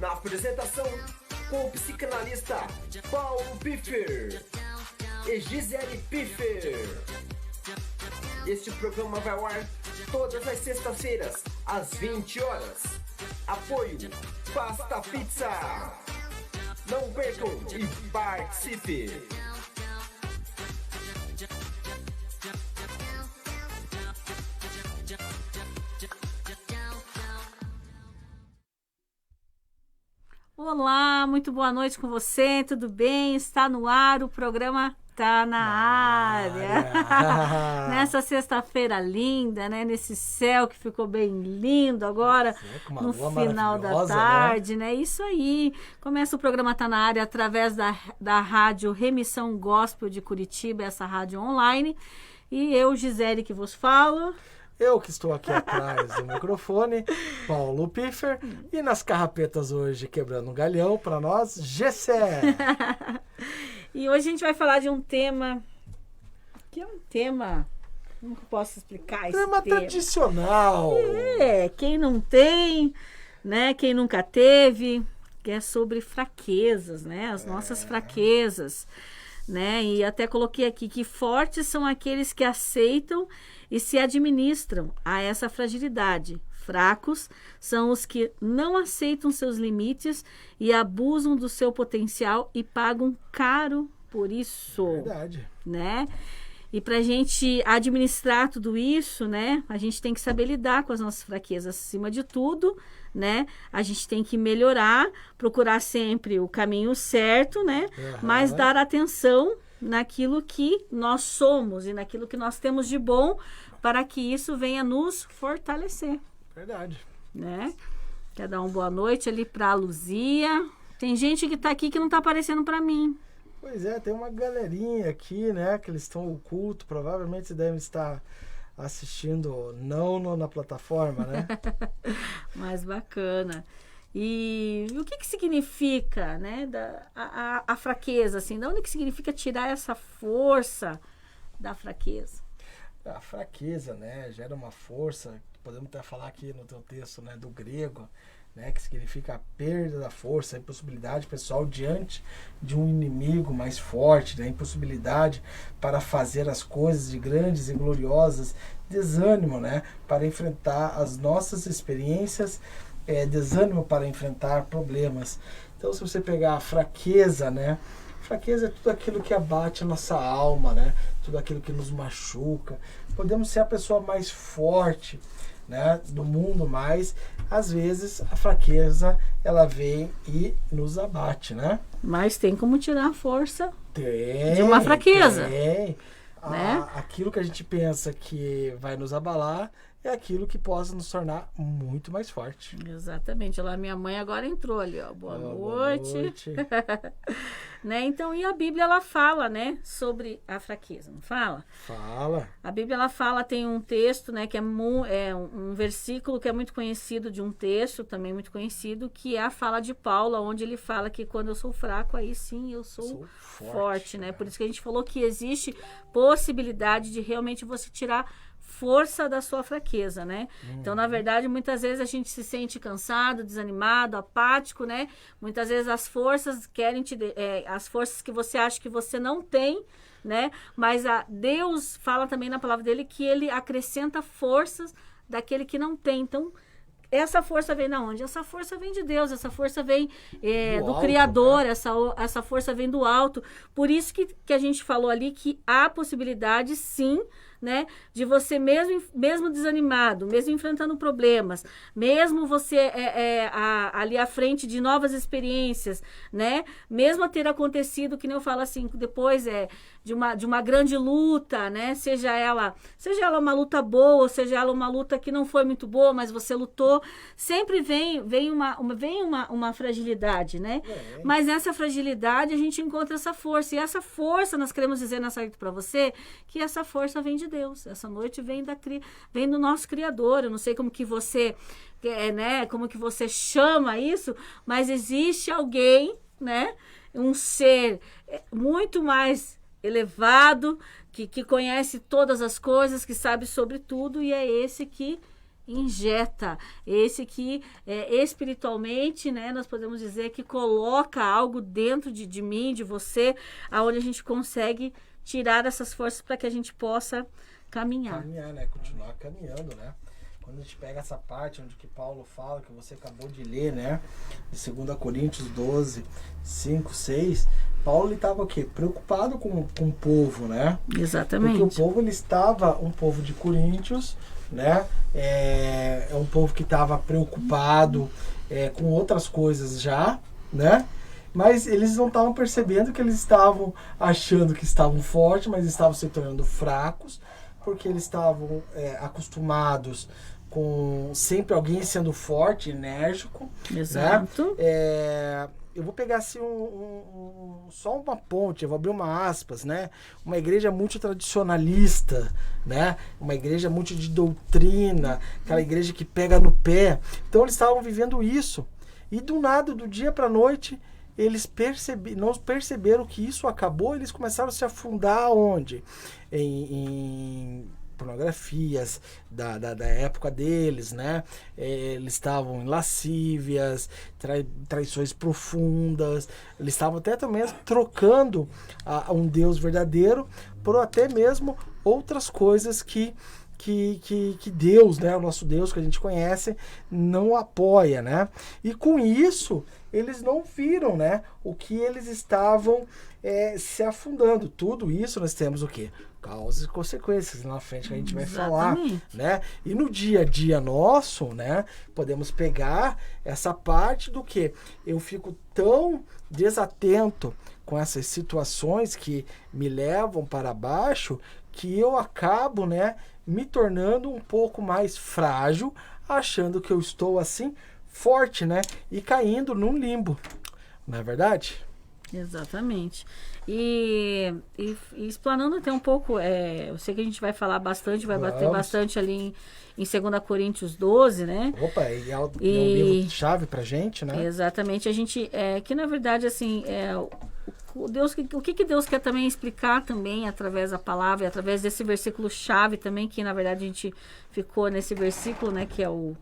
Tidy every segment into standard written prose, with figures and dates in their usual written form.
Na apresentação, com o psicanalista Paulo Piffer e Gisele Piffer. Este programa vai ao ar todas as sextas-feiras, às 20 horas. Apoio Pasta Pizza. Não percam e participe! Olá, muito boa noite com você, tudo bem? Está no ar, o programa Tá na área. Nessa sexta-feira linda, né? Nesse céu que ficou bem lindo agora, no final da tarde, né? Isso aí. Começa o programa Tá na Área através da rádio Remissão Gospel de Curitiba, essa rádio online. E eu, Gisele, que vos falo. Eu que estou aqui atrás do microfone, Paulo Piffer. E nas carrapetas hoje, quebrando um galhão para nós, Gessé. E hoje a gente vai falar de um tema, que é um tema, como que eu posso explicar esse tema? Tradicional. Quem não tem, né? Quem nunca teve, que é sobre fraquezas, né? As nossas fraquezas, né? E até coloquei aqui que fortes são aqueles que aceitam e se administram a essa fragilidade. Fracos são os que não aceitam seus limites e abusam do seu potencial e pagam caro por isso. Verdade. Né? E para a gente administrar tudo isso, né? A gente tem que saber lidar com as nossas fraquezas acima de tudo, né? A gente tem que melhorar, procurar sempre o caminho certo, né? Mas dar atenção naquilo que nós somos e naquilo que nós temos de bom para que isso venha nos fortalecer. Verdade. Né? Quer dar uma boa noite ali para a Luzia. Tem gente que está aqui que não está aparecendo para mim. Pois é, tem uma galerinha aqui, né? Que eles estão ocultos, provavelmente devem estar assistindo não na plataforma, né? Mas bacana. E o que significa, né, a fraqueza, assim? De onde que significa tirar essa força da fraqueza? A fraqueza, né, gera uma força, podemos até falar aqui no teu texto, né, do grego, né, que significa a perda da força, a impossibilidade pessoal diante de um inimigo mais forte, né, a impossibilidade para fazer as coisas de grandes e gloriosas, desânimo, né, para enfrentar as nossas experiências, desânimo para enfrentar problemas. Então, se você pegar a fraqueza, né, fraqueza é tudo aquilo que abate a nossa alma, né, tudo aquilo que nos machuca. Podemos ser a pessoa mais forte, né, do mundo, mas às vezes a fraqueza ela vem e nos abate, né? Mas tem como tirar a força de uma fraqueza. Tem. Né? Aquilo que a gente pensa que vai nos abalar é aquilo que possa nos tornar muito mais forte. Exatamente. Lá minha mãe agora entrou ali, ó. Boa noite. Né? Então, e a Bíblia ela fala, né, sobre a fraqueza, não fala? Fala. A Bíblia ela fala, tem um texto, né, que é um versículo que é muito conhecido, de um texto também muito conhecido, que é a fala de Paulo, onde ele fala que quando eu sou fraco, aí sim eu sou forte, né? Por isso que a gente falou que existe possibilidade de realmente você tirar força da sua fraqueza, né? Então, na verdade, muitas vezes a gente se sente cansado, desanimado, apático, né? Muitas vezes as forças querem as forças que você acha que você não tem, né? Mas Deus fala também na palavra dele que ele acrescenta forças daquele que não tem. Então, essa força vem de onde? Essa força vem de Deus, essa força vem do alto, Criador, né? essa força vem do alto. Por isso que a gente falou ali que há possibilidade, sim, né, de você mesmo desanimado, mesmo enfrentando problemas, mesmo você ali à frente de novas experiências, né, mesmo ter acontecido, que nem eu falo assim, depois de uma grande luta, né, seja ela uma luta boa, ou seja ela uma luta que não foi muito boa, mas você lutou, sempre vem uma fragilidade, né, mas nessa fragilidade a gente encontra essa força, e essa força nós queremos dizer nessa noite para você, que essa força vem de Deus, essa noite vem do nosso Criador. Eu não sei como que você como que você chama isso, mas existe alguém, né, um ser muito mais elevado, que conhece todas as coisas, que sabe sobre tudo, e é esse que injeta, esse que espiritualmente, né, nós podemos dizer que coloca algo dentro de mim, de você, aonde a gente consegue tirar essas forças para que a gente possa caminhar. Caminhar, né? Continuar caminhando, né? Quando a gente pega essa parte onde que Paulo fala, que você acabou de ler, né? De 2 Coríntios 12, 5, 6, Paulo estava o quê? Preocupado com o povo, né? Exatamente. Porque o povo, ele estava um povo de Coríntios, né? É um povo que estava preocupado com outras coisas já, né? Mas eles não estavam percebendo que eles estavam achando que estavam fortes, mas estavam se tornando fracos, porque eles estavam acostumados com sempre alguém sendo forte, enérgico. Exato. Né? Eu vou pegar assim só uma ponte, eu vou abrir uma aspas, né? Uma igreja muito tradicionalista, né? Uma igreja muito de doutrina, aquela igreja que pega no pé. Então eles estavam vivendo isso. E do nada, do dia para a noite, eles não perceberam que isso acabou, eles começaram a se afundar onde? Em pornografias da época deles, né? Eles estavam em lascívias, traições profundas, eles estavam até também trocando um Deus verdadeiro por até mesmo outras coisas que Deus, né, o nosso Deus que a gente conhece, não apoia, né? E com isso, eles não viram, né, o que eles estavam se afundando. Tudo isso nós temos o quê? Causas e consequências lá na frente que a gente vai falar, né? E no dia a dia nosso, né, podemos pegar essa parte do que eu fico tão desatento com essas situações que me levam para baixo, que eu acabo, né, me tornando um pouco mais frágil, achando que eu estou assim forte, né, e caindo num limbo, não é verdade? Exatamente. E explanando até um pouco, eu sei que a gente vai falar bastante, vai bater bastante ali em 2 Coríntios 12, né? Opa, é um livro-chave pra gente, né? Exatamente. A gente, que na verdade, assim, o que Deus quer também explicar também através da palavra, através desse versículo-chave também, que na verdade a gente ficou nesse versículo, né, que é o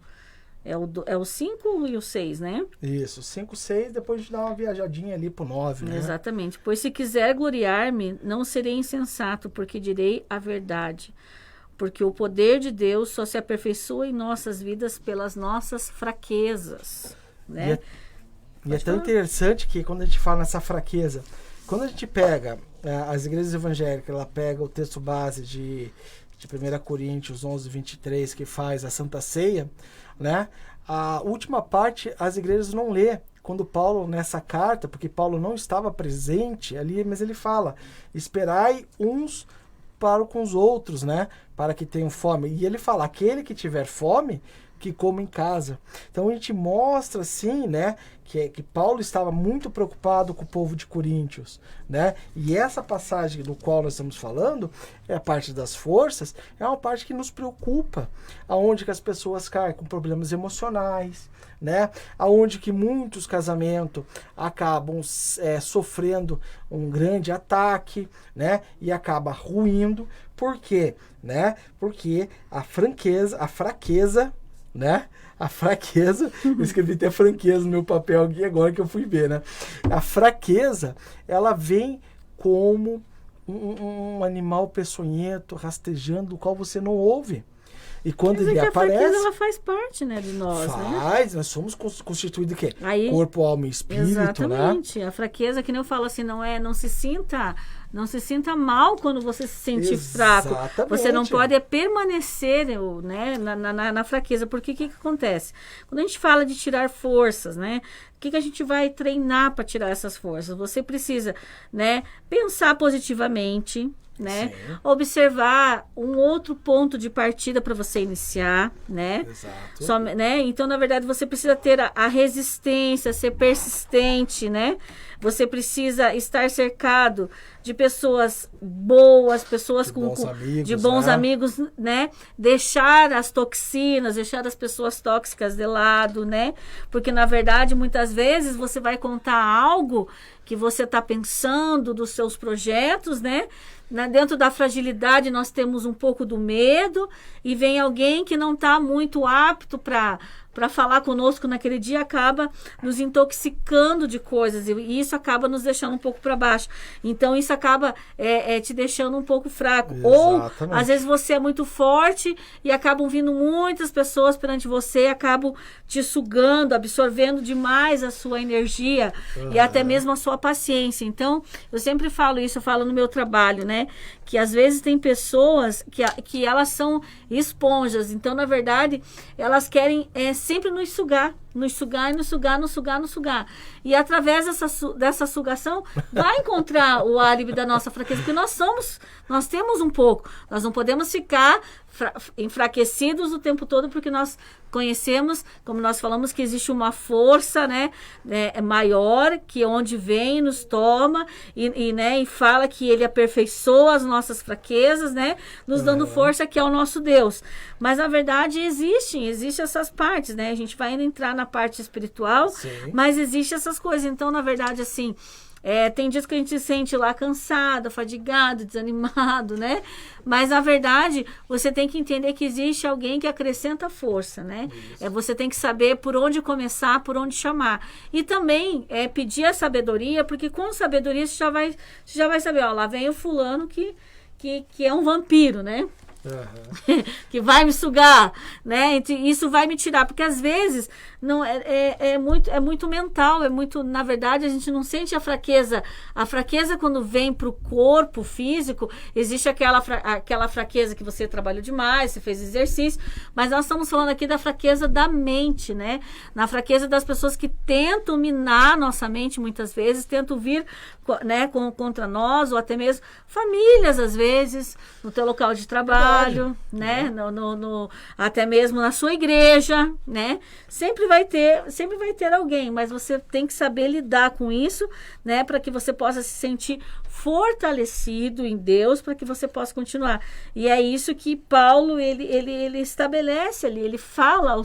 5 e o 6, né? Isso, 5, 6, depois a gente dá uma viajadinha ali pro 9, né? Exatamente. Pois se quiser gloriar-me, não serei insensato, porque direi a verdade. Porque o poder de Deus só se aperfeiçoa em nossas vidas pelas nossas fraquezas, né? E é tão interessante que quando a gente fala nessa fraqueza, quando a gente pega as igrejas evangélicas, ela pega o texto base de 1 Coríntios 11, 23, que faz a Santa Ceia, né? A última parte as igrejas não lê. Quando Paulo, nessa carta, porque Paulo não estava presente ali, mas ele fala, esperai uns para com os outros, né? Para que tenham fome. E ele fala, aquele que tiver fome, que coma em casa. Então a gente mostra assim, né, que Paulo estava muito preocupado com o povo de Coríntios, né? E essa passagem do qual nós estamos falando, é a parte das forças, é uma parte que nos preocupa, aonde que as pessoas caem com problemas emocionais, né? Aonde que muitos casamentos acabam sofrendo um grande ataque, né? E acaba ruindo. Por quê? Né? Porque a fraqueza, né? A fraqueza, eu escrevi até franqueza no meu papel aqui agora que eu fui ver, né? A fraqueza, ela vem como um animal peçonhento, rastejando, do qual você não ouve. E quando ele aparece... A fraqueza, ela faz parte, né, de nós, né? Nós somos constituídos de quê? Aí, corpo, alma e espírito, exatamente. Né? A fraqueza, que nem eu falo assim, não se sinta mal quando você se sentir fraco. Você não pode permanecer, né, na fraqueza. Porque o que acontece? Quando a gente fala de tirar forças, né? O que a gente vai treinar para tirar essas forças? Você precisa, né, pensar positivamente, né? Sim. Observar um outro ponto de partida para você iniciar, né? Exato. Né? Então, na verdade, você precisa ter a resistência, ser persistente, né? Você precisa estar cercado de pessoas boas, pessoas de bons amigos, né? Deixar as toxinas, deixar as pessoas tóxicas de lado, né? Porque, na verdade, muitas vezes você vai contar algo que você está pensando, dos seus projetos, né? Dentro da fragilidade nós temos um pouco do medo e vem alguém que não está muito apto para falar conosco naquele dia, acaba nos intoxicando de coisas e isso acaba nos deixando um pouco para baixo. Então isso acaba te deixando um pouco fraco. Exatamente. Ou às vezes você é muito forte e acabam vindo muitas pessoas perante você, acabam te sugando, absorvendo demais a sua energia e até mesmo a sua paciência. Então eu sempre falo isso, eu falo no meu trabalho, né? Que às vezes tem pessoas que elas são esponjas, então na verdade elas querem sempre nos sugar, nos sugar e nos sugar, nos sugar, nos sugar. E através dessa sugação vai encontrar o álibi da nossa fraqueza, porque nós temos um pouco, nós não podemos ficar enfraquecidos o tempo todo, porque nós conhecemos, como nós falamos, que existe uma força, né, maior, que onde vem, nos toma e fala que ele aperfeiçoa as nossas fraquezas, né, nos dando força, que é o nosso Deus. Mas na verdade existem essas partes, né? A gente vai entrar na parte espiritual, sim, mas existem essas coisas. Então, na verdade, assim, tem dias que a gente se sente lá cansado, fadigado, desanimado, né? Mas, na verdade, você tem que entender que existe alguém que acrescenta força, né? Você tem que saber por onde começar, por onde chamar. E também pedir a sabedoria, porque com sabedoria você já vai saber, ó, lá vem o fulano que é um vampiro, né? Que vai me sugar, né? Isso vai me tirar, porque às vezes não é muito mental, na verdade a gente não sente a fraqueza. A fraqueza, quando vem para o corpo físico, existe aquela fraqueza que você trabalhou demais, você fez exercício, mas nós estamos falando aqui da fraqueza da mente, né? Na fraqueza das pessoas que tentam minar nossa mente muitas vezes, tentam vir, né, contra nós, ou até mesmo famílias, às vezes, no teu local de trabalho, né? Até mesmo na sua igreja, né? Sempre vai ter alguém, mas você tem que saber lidar com isso, né? Para que você possa se sentir fortalecido em Deus, para que você possa continuar. E é isso que Paulo, ele estabelece ali, ele fala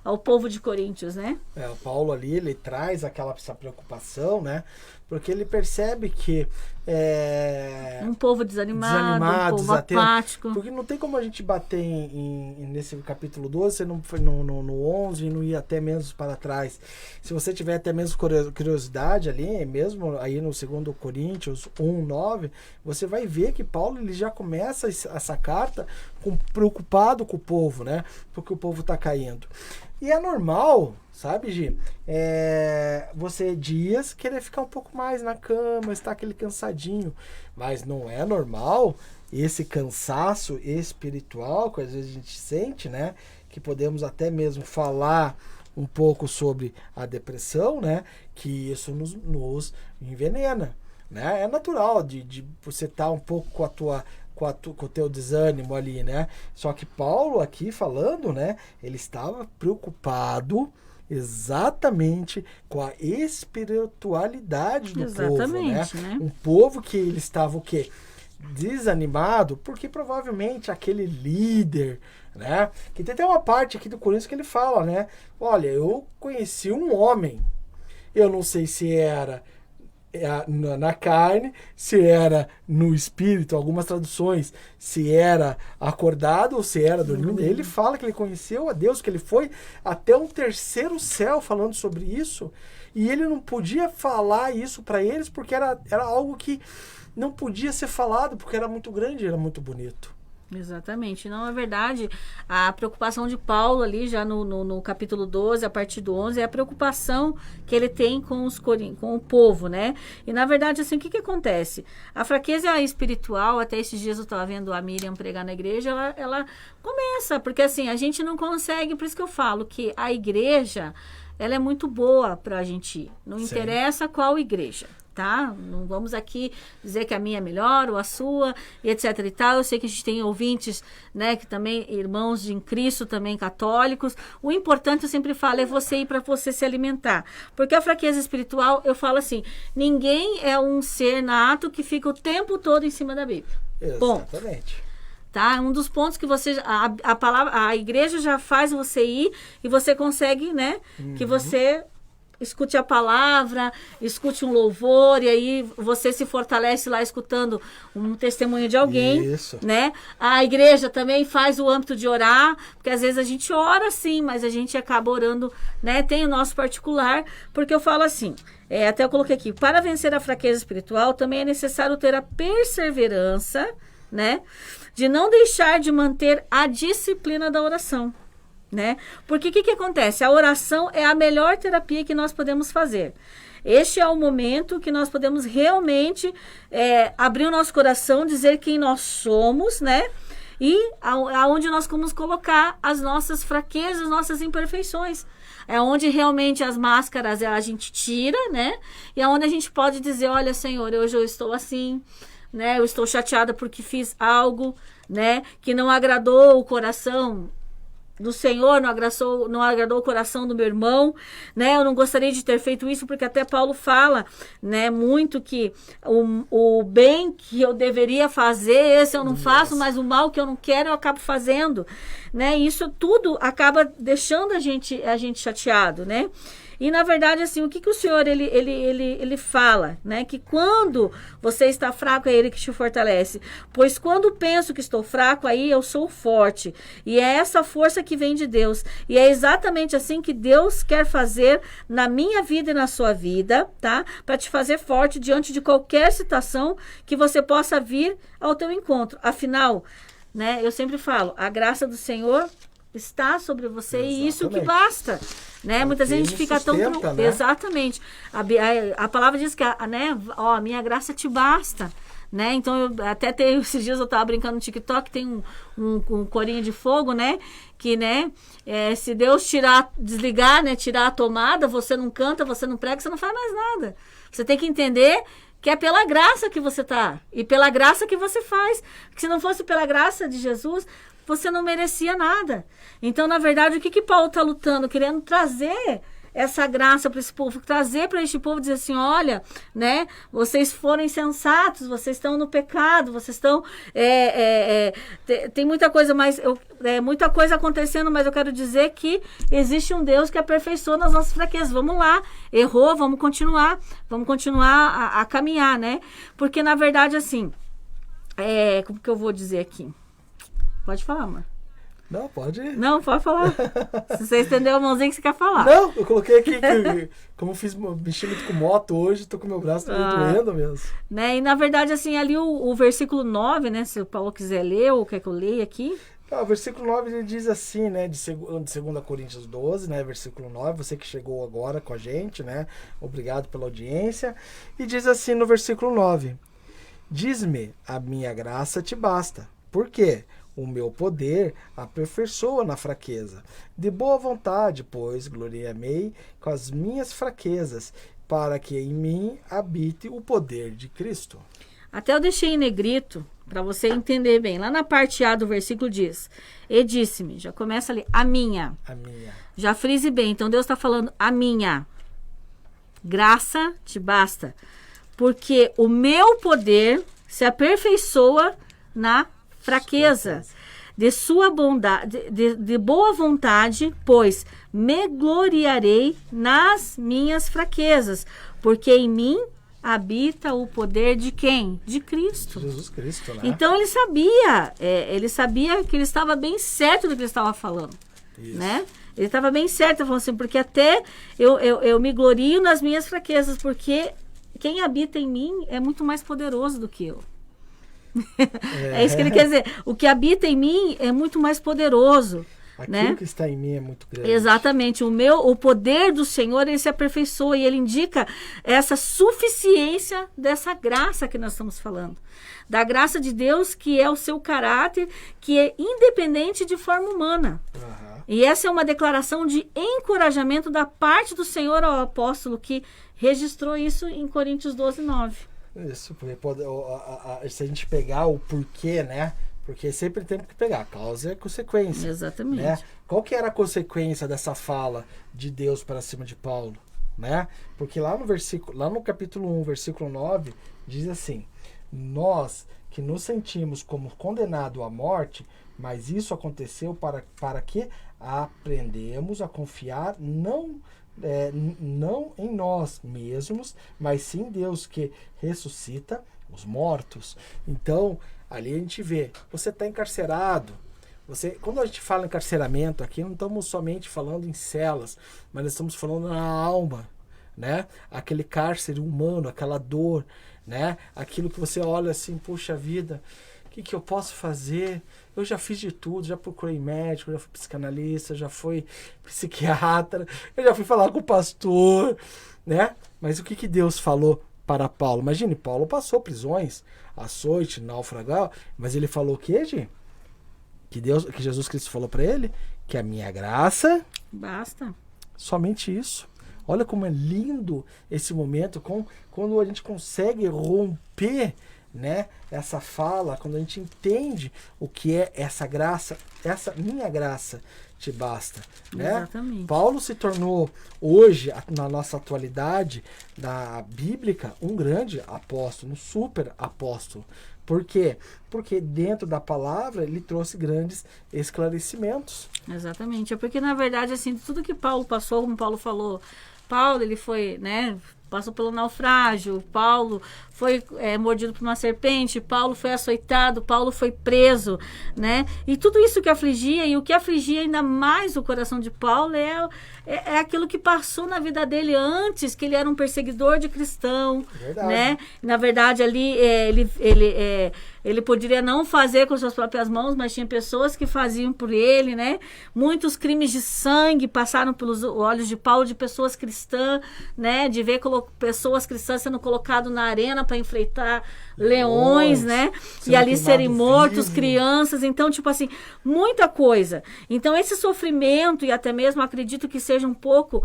ao povo de Coríntios, né? O Paulo ali, ele traz essa preocupação, né? Porque ele percebe que um povo desanimado, um povo apático. Porque não tem como a gente bater nesse capítulo 12, você não foi no 11 e não ir até menos para trás. Se você tiver até menos curiosidade ali, mesmo aí no 2 Coríntios 1:9, você vai ver que Paulo, ele já começa essa carta preocupado com o povo, né? Porque o povo está caindo. E é normal, sabe, Gi? Você dias querer ficar um pouco mais na cama, estar aquele cansadinho. Mas não é normal esse cansaço espiritual que às vezes a gente sente, né? Que podemos até mesmo falar um pouco sobre a depressão, né? Que isso nos envenena, né? É natural de você estar um pouco com o teu desânimo ali, né? Só que Paulo aqui falando, né? Ele estava preocupado exatamente com a espiritualidade do povo, né? Um povo que ele estava o quê? Desanimado, porque provavelmente aquele líder, né? Que tem até uma parte aqui do Coríntios que ele fala, né? Olha, eu conheci um homem, eu não sei se era na carne, se era no espírito, algumas traduções, se era acordado ou se era dormindo. Ele fala que ele conheceu a Deus, que ele foi até um terceiro céu falando sobre isso, e ele não podia falar isso para eles porque era algo que não podia ser falado, porque era muito grande, era muito bonito. Exatamente. Não, é verdade, a preocupação de Paulo ali, já no capítulo 12, a partir do 11, é a preocupação que ele tem com o povo, né? E, na verdade, assim, o que acontece? A fraqueza espiritual, até esses dias eu estava vendo a Miriam pregar na igreja, ela começa, porque, assim, a gente não consegue, por isso que eu falo que a igreja, ela é muito boa para a gente ir. Não Sim. interessa qual igreja. Tá? Não vamos aqui dizer que a minha é melhor ou a sua, e etc e tal. Eu sei que a gente tem ouvintes, né, que também, irmãos em Cristo, também católicos. O importante, eu sempre falo, é você ir para você se alimentar. Porque a fraqueza espiritual, eu falo assim, ninguém é um ser nato que fica o tempo todo em cima da Bíblia. Exatamente. Tá? Um dos pontos que você, a igreja já faz você ir e você consegue, né, que você escute a palavra, escute um louvor, e aí você se fortalece lá escutando um testemunho de alguém. Isso. Né? A igreja também faz o âmbito de orar, porque às vezes a gente ora sim, mas a gente acaba orando, né? Tem o nosso particular, porque eu falo assim, até eu coloquei aqui, para vencer a fraqueza espiritual também é necessário ter a perseverança, né? De não deixar de manter a disciplina da oração. Né? Porque o que acontece? A oração é a melhor terapia que nós podemos fazer. Este é o momento que nós podemos realmente abrir o nosso coração, dizer quem nós somos, né? E aonde nós vamos colocar as nossas fraquezas, nossas imperfeições. É onde realmente as máscaras a gente tira, né? E é onde a gente pode dizer, olha, Senhor, hoje eu estou assim, né? Eu estou chateada porque fiz algo, né? Que não agradou o coração do Senhor, não agradou o coração do meu irmão, né? Eu não gostaria de ter feito isso, porque até Paulo fala, né, muito que o bem que eu deveria fazer, esse eu não faço, mas o mal que eu não quero eu acabo fazendo, né? E isso tudo acaba deixando a gente chateado, né? E, na verdade, assim, o que o Senhor, ele fala, né? Que quando você está fraco, é Ele que te fortalece. Pois quando penso que estou fraco, aí eu sou forte. E é essa força que vem de Deus. E é exatamente assim que Deus quer fazer na minha vida e na sua vida, tá? Para te fazer forte diante de qualquer situação que você possa vir ao teu encontro. Afinal, né? Eu sempre falo, a graça do Senhor está sobre você. Exatamente. E isso que basta, né? Muitas vezes a gente fica sustenta, tão... né? Exatamente. A palavra diz que, né? Ó, a minha graça te basta, né? Então, esses dias eu tava brincando no TikTok, tem um corinho de fogo, né? Que, né? Se Deus desligar, né? Tirar a tomada, você não canta, você não prega, você não faz mais nada. Você tem que entender que é pela graça que você tá. E pela graça que você faz. Porque se não fosse pela graça de Jesus, você não merecia nada. Então, na verdade, o que Paulo está lutando? Querendo trazer essa graça para esse povo, trazer para este povo, dizer assim, olha, né, vocês foram insensatos, vocês estão no pecado, vocês estão... tem muita coisa, muita coisa acontecendo, mas eu quero dizer que existe um Deus que aperfeiçoa nas nossas fraquezas. Vamos lá, errou, vamos continuar a caminhar, né? Porque, na verdade, assim, como que eu vou dizer aqui? Pode falar, amor. Não, pode ir. Não, pode falar. Se você estendeu a mãozinha que você quer falar. Não, eu coloquei aqui que como eu mexi muito com moto hoje, tô com meu braço doendo mesmo. Né? E na verdade, assim, ali o versículo 9, né? Se o Paulo quiser ler ou quer que eu leia aqui. O versículo 9 ele diz assim, né? De 2 Coríntios 12, né? Versículo 9, você que chegou agora com a gente, né? Obrigado pela audiência. E diz assim no versículo 9: Diz-me, a minha graça te basta. Por quê? O meu poder aperfeiçoa na fraqueza. De boa vontade, pois, gloriarei com as minhas fraquezas, para que em mim habite o poder de Cristo. Até eu deixei em negrito, para você entender bem. Lá na parte A do versículo diz, e disse-me, já começa ali, a minha. Já frise bem, então Deus está falando, a minha. Graça te basta, porque o meu poder se aperfeiçoa na fraqueza, de sua bondade, de boa vontade, pois me gloriarei nas minhas fraquezas, porque em mim habita o poder de quem? De Cristo. Jesus Cristo, né? Então ele sabia que ele estava bem certo do que ele estava falando. Isso. Né? Ele estava bem certo, falando assim, porque até eu me glorio nas minhas fraquezas, porque quem habita em mim é muito mais poderoso do que eu. É isso que ele quer dizer. O que habita em mim é muito mais poderoso. Aquilo, né? Que está em mim é muito grande. Exatamente. O poder do Senhor, ele se aperfeiçoa e ele indica essa suficiência dessa graça que nós estamos falando. Da graça de Deus, que é o seu caráter, que é independente de forma humana. E essa é uma declaração de encorajamento da parte do Senhor ao apóstolo, que registrou isso em Coríntios 12, 9. Isso, porque se a gente pegar o porquê, né? Porque sempre tem que pegar causa e consequência. Exatamente. Né? Qual que era a consequência dessa fala de Deus para cima de Paulo? Né? Porque lá no capítulo 1, versículo 9, diz assim: nós que nos sentimos como condenados à morte, Mas isso aconteceu para que aprendemos a confiar não em nós mesmos, mas sim em Deus que ressuscita os mortos. Então, ali a gente vê, você está encarcerado. Quando a gente fala em encarceramento aqui, não estamos somente falando em celas, mas estamos falando na alma, né? Aquele cárcere humano, aquela dor, né? Aquilo que você olha assim, puxa vida, o que eu posso fazer? Eu já fiz de tudo, já procurei médico, já fui psicanalista, já fui psiquiatra, eu já fui falar com o pastor, né? Mas o que Deus falou para Paulo? Imagine, Paulo passou prisões, açoite, naufragar, mas ele falou o quê, gente? Que Jesus Cristo falou para ele que a minha graça basta. Somente isso. Olha como é lindo esse momento, quando a gente consegue romper, né, essa fala, quando a gente entende o que é essa graça, essa minha graça te basta, né? Exatamente. Paulo se tornou hoje, na nossa atualidade da bíblica, um grande apóstolo, um super apóstolo. Por quê? Porque dentro da palavra ele trouxe grandes esclarecimentos. Exatamente. É porque, na verdade, assim, tudo que Paulo passou, como Paulo falou, Paulo, ele foi, né, passou pelo naufrágio, Paulo foi mordido por uma serpente, Paulo foi açoitado, Paulo foi preso, né? E tudo isso que afligia, e o que afligia ainda mais o coração de Paulo é aquilo que passou na vida dele antes, que ele era um perseguidor de cristão, Verdade. Né? Na verdade, ali ele poderia não fazer com suas próprias mãos, mas tinha pessoas que faziam por ele, né? Muitos crimes de sangue passaram pelos olhos de Paulo, de pessoas cristãs, né? De ver pessoas cristãs sendo colocadas na arena para enfrentar leões, né? E ali serem mortos, crianças. Então, tipo assim, muita coisa. Então, esse sofrimento, e até mesmo acredito que seja um pouco,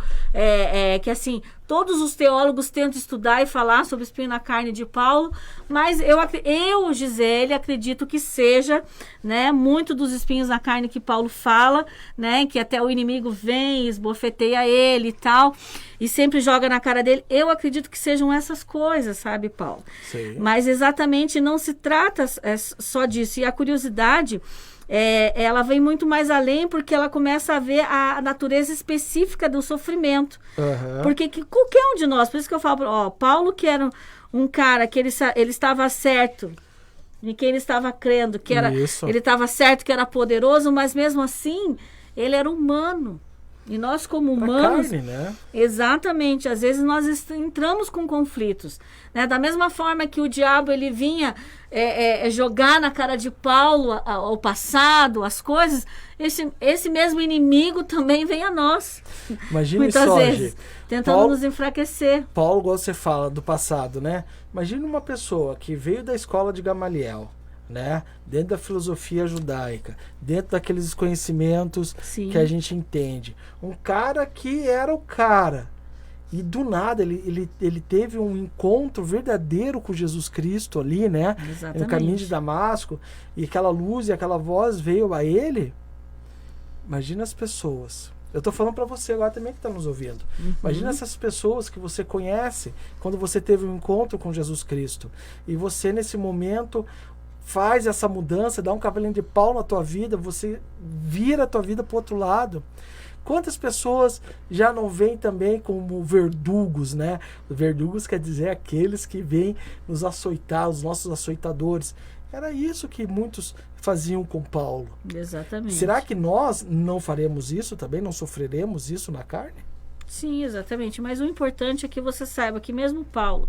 que assim, todos os teólogos tentam estudar e falar sobre o espinho na carne de Paulo, mas eu Gisele, acredito que seja, né, muito dos espinhos na carne que Paulo fala, né, que até o inimigo vem, esbofeteia ele e tal, e sempre joga na cara dele. Eu acredito que sejam essas coisas, sabe, Paulo? Sim. Mas exatamente não se trata só disso. E a curiosidade, ela vem muito mais além, porque ela começa a ver a natureza específica do sofrimento. Uhum. Porque qualquer um de nós, por isso que eu falo, Paulo, que era um cara que ele estava certo, em quem ele estava crendo, que era, ele estava certo, que era poderoso, mas mesmo assim, ele era humano. E nós, como humanos, carne, né? Exatamente, às vezes nós entramos com conflitos, né? Da mesma forma que o diabo ele vinha jogar na cara de Paulo o passado, as coisas, esse mesmo inimigo também vem a nós. Imagina muitas só, vezes, tentando Paulo, nos enfraquecer. Paulo, igual você fala do passado, né? Imagina uma pessoa que veio da escola de Gamaliel, né? Dentro da filosofia judaica, dentro daqueles conhecimentos Sim. que a gente entende. Um cara que era o cara. E do nada ele teve um encontro verdadeiro com Jesus Cristo ali, né? Exatamente. No caminho de Damasco. E aquela luz e aquela voz veio a ele. Imagina as pessoas. Eu tô falando para você agora também que está nos ouvindo. Uhum. Imagina essas pessoas que você conhece quando você teve um encontro com Jesus Cristo. E você, nesse momento, faz essa mudança, dá um cavalinho de pau na tua vida, você vira a tua vida para o outro lado. Quantas pessoas já não vêm também como verdugos, né? Verdugos quer dizer aqueles que vêm nos açoitar, os nossos açoitadores. Era isso que muitos faziam com Paulo. Exatamente. Será que nós não faremos isso também? Não sofreremos isso na carne? Sim, exatamente. Mas o importante é que você saiba que mesmo Paulo,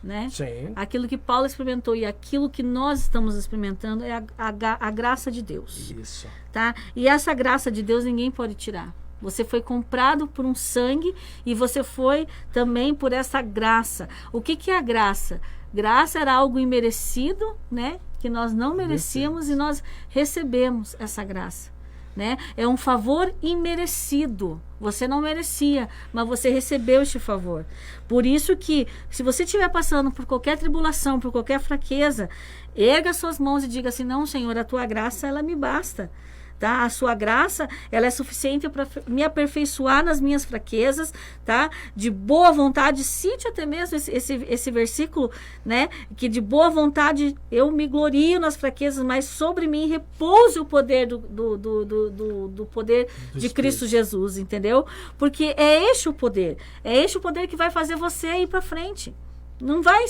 né? Sim. Aquilo que Paulo experimentou e aquilo que nós estamos experimentando é a graça de Deus. Isso. Tá? E essa graça de Deus ninguém pode tirar. Você foi comprado por um sangue e você foi também por essa graça. O que é a graça? Graça era algo imerecido, né? Que nós não merecíamos e nós recebemos essa graça. Né? É um favor imerecido. Você não merecia, mas você recebeu este favor. Por isso que, se você estiver passando por qualquer tribulação, por qualquer fraqueza, erga suas mãos e diga assim, não, Senhor, a tua graça, ela me basta. tá? A sua graça, ela é suficiente para me aperfeiçoar nas minhas fraquezas, tá? De boa vontade, cite até mesmo esse versículo, né? Que de boa vontade eu me glorio nas fraquezas, mas sobre mim repouse o poder do poder de Cristo Jesus, entendeu? Porque é este o poder que vai fazer você ir para frente. Não vai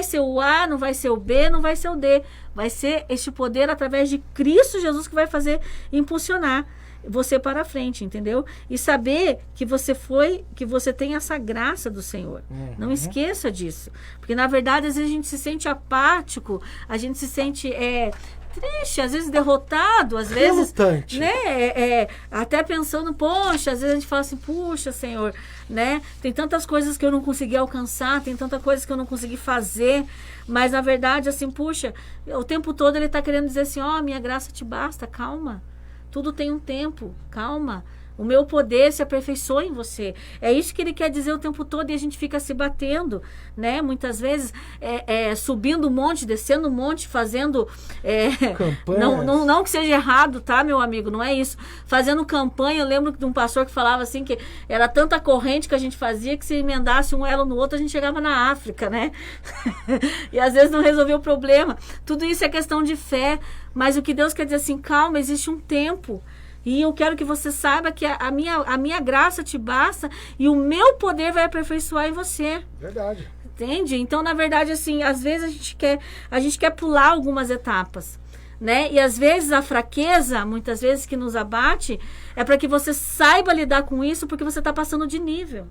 ser o A, não vai ser o B, não vai ser o D. Vai ser este poder através de Cristo Jesus que vai fazer impulsionar você para frente, entendeu? E saber que você tem essa graça do Senhor. Não esqueça disso. Porque, na verdade, às vezes a gente se sente apático, a gente se sente triste, às vezes derrotado, às vezes, né, até pensando, poxa, às vezes a gente fala assim, puxa, Senhor, né, tem tantas coisas que eu não consegui alcançar, tem tanta coisa que eu não consegui fazer, mas na verdade, assim, puxa, o tempo todo ele está querendo dizer assim, minha graça te basta, calma, tudo tem um tempo, calma, o meu poder se aperfeiçoa em você. É isso que ele quer dizer o tempo todo e a gente fica se batendo, né? Muitas vezes subindo um monte, descendo um monte, fazendo... não que seja errado, tá, meu amigo? Não é isso. Fazendo campanha, eu lembro de um pastor que falava assim que era tanta corrente que a gente fazia que se emendasse um elo no outro, a gente chegava na África, né? E às vezes não resolveu o problema. Tudo isso é questão de fé, mas o que Deus quer dizer assim, calma, existe um tempo. E eu quero que você saiba que a minha graça te basta e o meu poder vai aperfeiçoar em você. Verdade. Entende? Então, na verdade, assim, às vezes a gente quer pular algumas etapas, né? E às vezes a fraqueza, muitas vezes que nos abate, é para que você saiba lidar com isso porque você está passando de nível.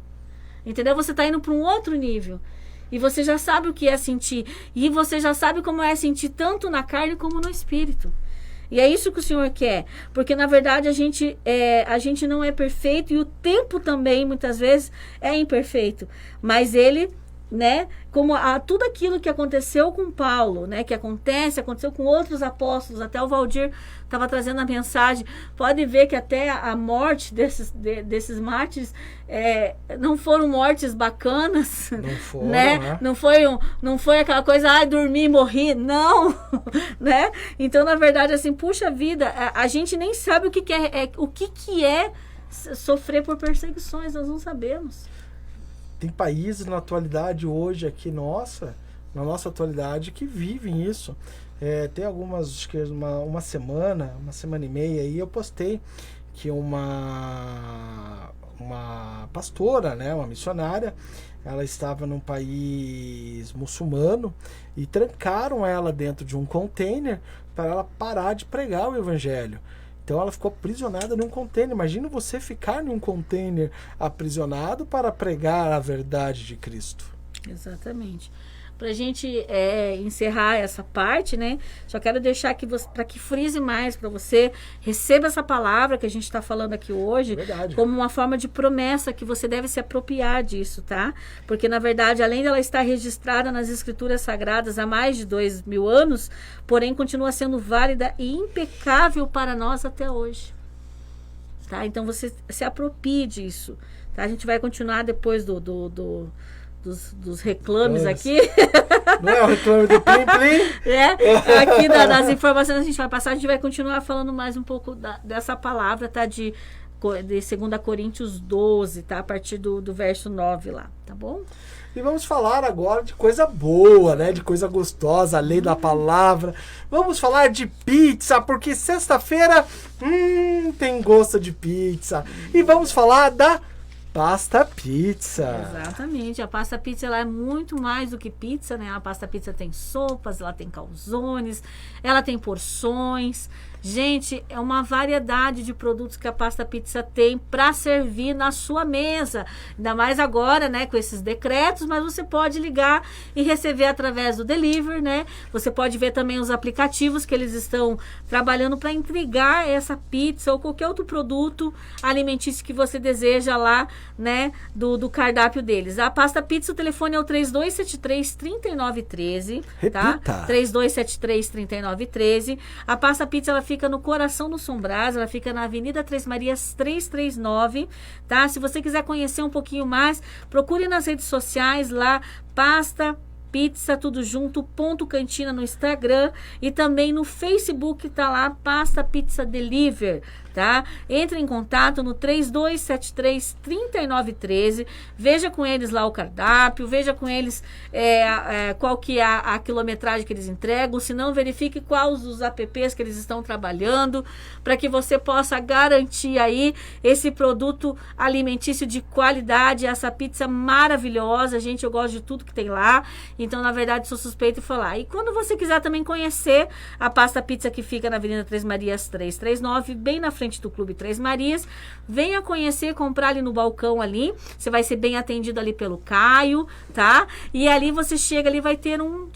Entendeu? Você está indo para um outro nível. E você já sabe o que é sentir. E você já sabe como é sentir tanto na carne como no espírito. E é isso que o Senhor quer, porque na verdade a gente não é perfeito e o tempo também muitas vezes é imperfeito, mas ele, né, como tudo aquilo que aconteceu com Paulo, né, que aconteceu com outros apóstolos, até o Valdir estava trazendo a mensagem, pode ver que até a morte desses mártires não foram mortes bacanas, não foram, né? Não foi aquela coisa, dormi e morri, não, né? Então, na verdade, assim, puxa vida, a gente nem sabe o que é sofrer por perseguições, nós não sabemos. Tem países na atualidade hoje aqui, na nossa atualidade, que vivem isso. Tem algumas, acho que uma semana e meia aí, eu postei que uma pastora, né, uma missionária, ela estava num país muçulmano e trancaram ela dentro de um container para ela parar de pregar o evangelho. Então ela ficou aprisionada num container. Imagina você ficar num container aprisionado para pregar a verdade de Cristo. Exatamente. Para a gente encerrar essa parte, né? Só quero deixar aqui para que frise mais para você, receba essa palavra que a gente está falando aqui hoje, como uma forma de promessa que você deve se apropriar disso, tá? Porque na verdade, além dela estar registrada nas Escrituras Sagradas há mais de 2000 anos, porém continua sendo válida e impecável para nós até hoje, tá? Então você se aproprie disso, tá? A gente vai continuar depois dos reclames aqui. Não é o reclame do Plim Plim? Aqui das informações a gente vai passar, a gente vai continuar falando mais um pouco dessa palavra, tá? De 2 Coríntios 12, tá? A partir do verso 9 lá, tá bom? E vamos falar agora de coisa boa, né? De coisa gostosa, a lei da palavra. Vamos falar de pizza, porque sexta-feira tem gosto de pizza. E vamos falar da pasta pizza. Exatamente. A pasta pizza ela é muito mais do que pizza, né? A pasta pizza tem sopas, ela tem calzones, ela tem porções. Gente, é uma variedade de produtos que a pasta pizza tem para servir na sua mesa. Ainda mais agora, né, com esses decretos, mas você pode ligar e receber através do delivery, né? Você pode ver também os aplicativos que eles estão trabalhando para entregar essa pizza ou qualquer outro produto alimentício que você deseja lá, né, do cardápio deles. A pasta pizza, o telefone é o 3273-3913, tá? 3273-3913. A pasta pizza, ela fica no coração do São Brás, ela fica na Avenida Três Marias 339, tá? Se você quiser conhecer um pouquinho mais, procure nas redes sociais lá, Pasta Pizza, tudo junto, ponto Cantina no Instagram e também no Facebook tá lá, Pasta Pizza Deliver, tá? Entre em contato no 3273-3913, veja com eles lá o cardápio, veja com eles qual que é a quilometragem que eles entregam, se não, verifique quais os apps que eles estão trabalhando, para que você possa garantir aí esse produto alimentício de qualidade, essa pizza maravilhosa, gente, eu gosto de tudo que tem lá. Então, na verdade, sou suspeita em falar. E quando você quiser também conhecer a Pasta Pizza que fica na Avenida Três Marias 339, bem na frente do Clube Três Marias, venha conhecer, comprar ali no balcão ali. Você vai ser bem atendido ali pelo Caio, tá? E ali você chega ali, vai ter um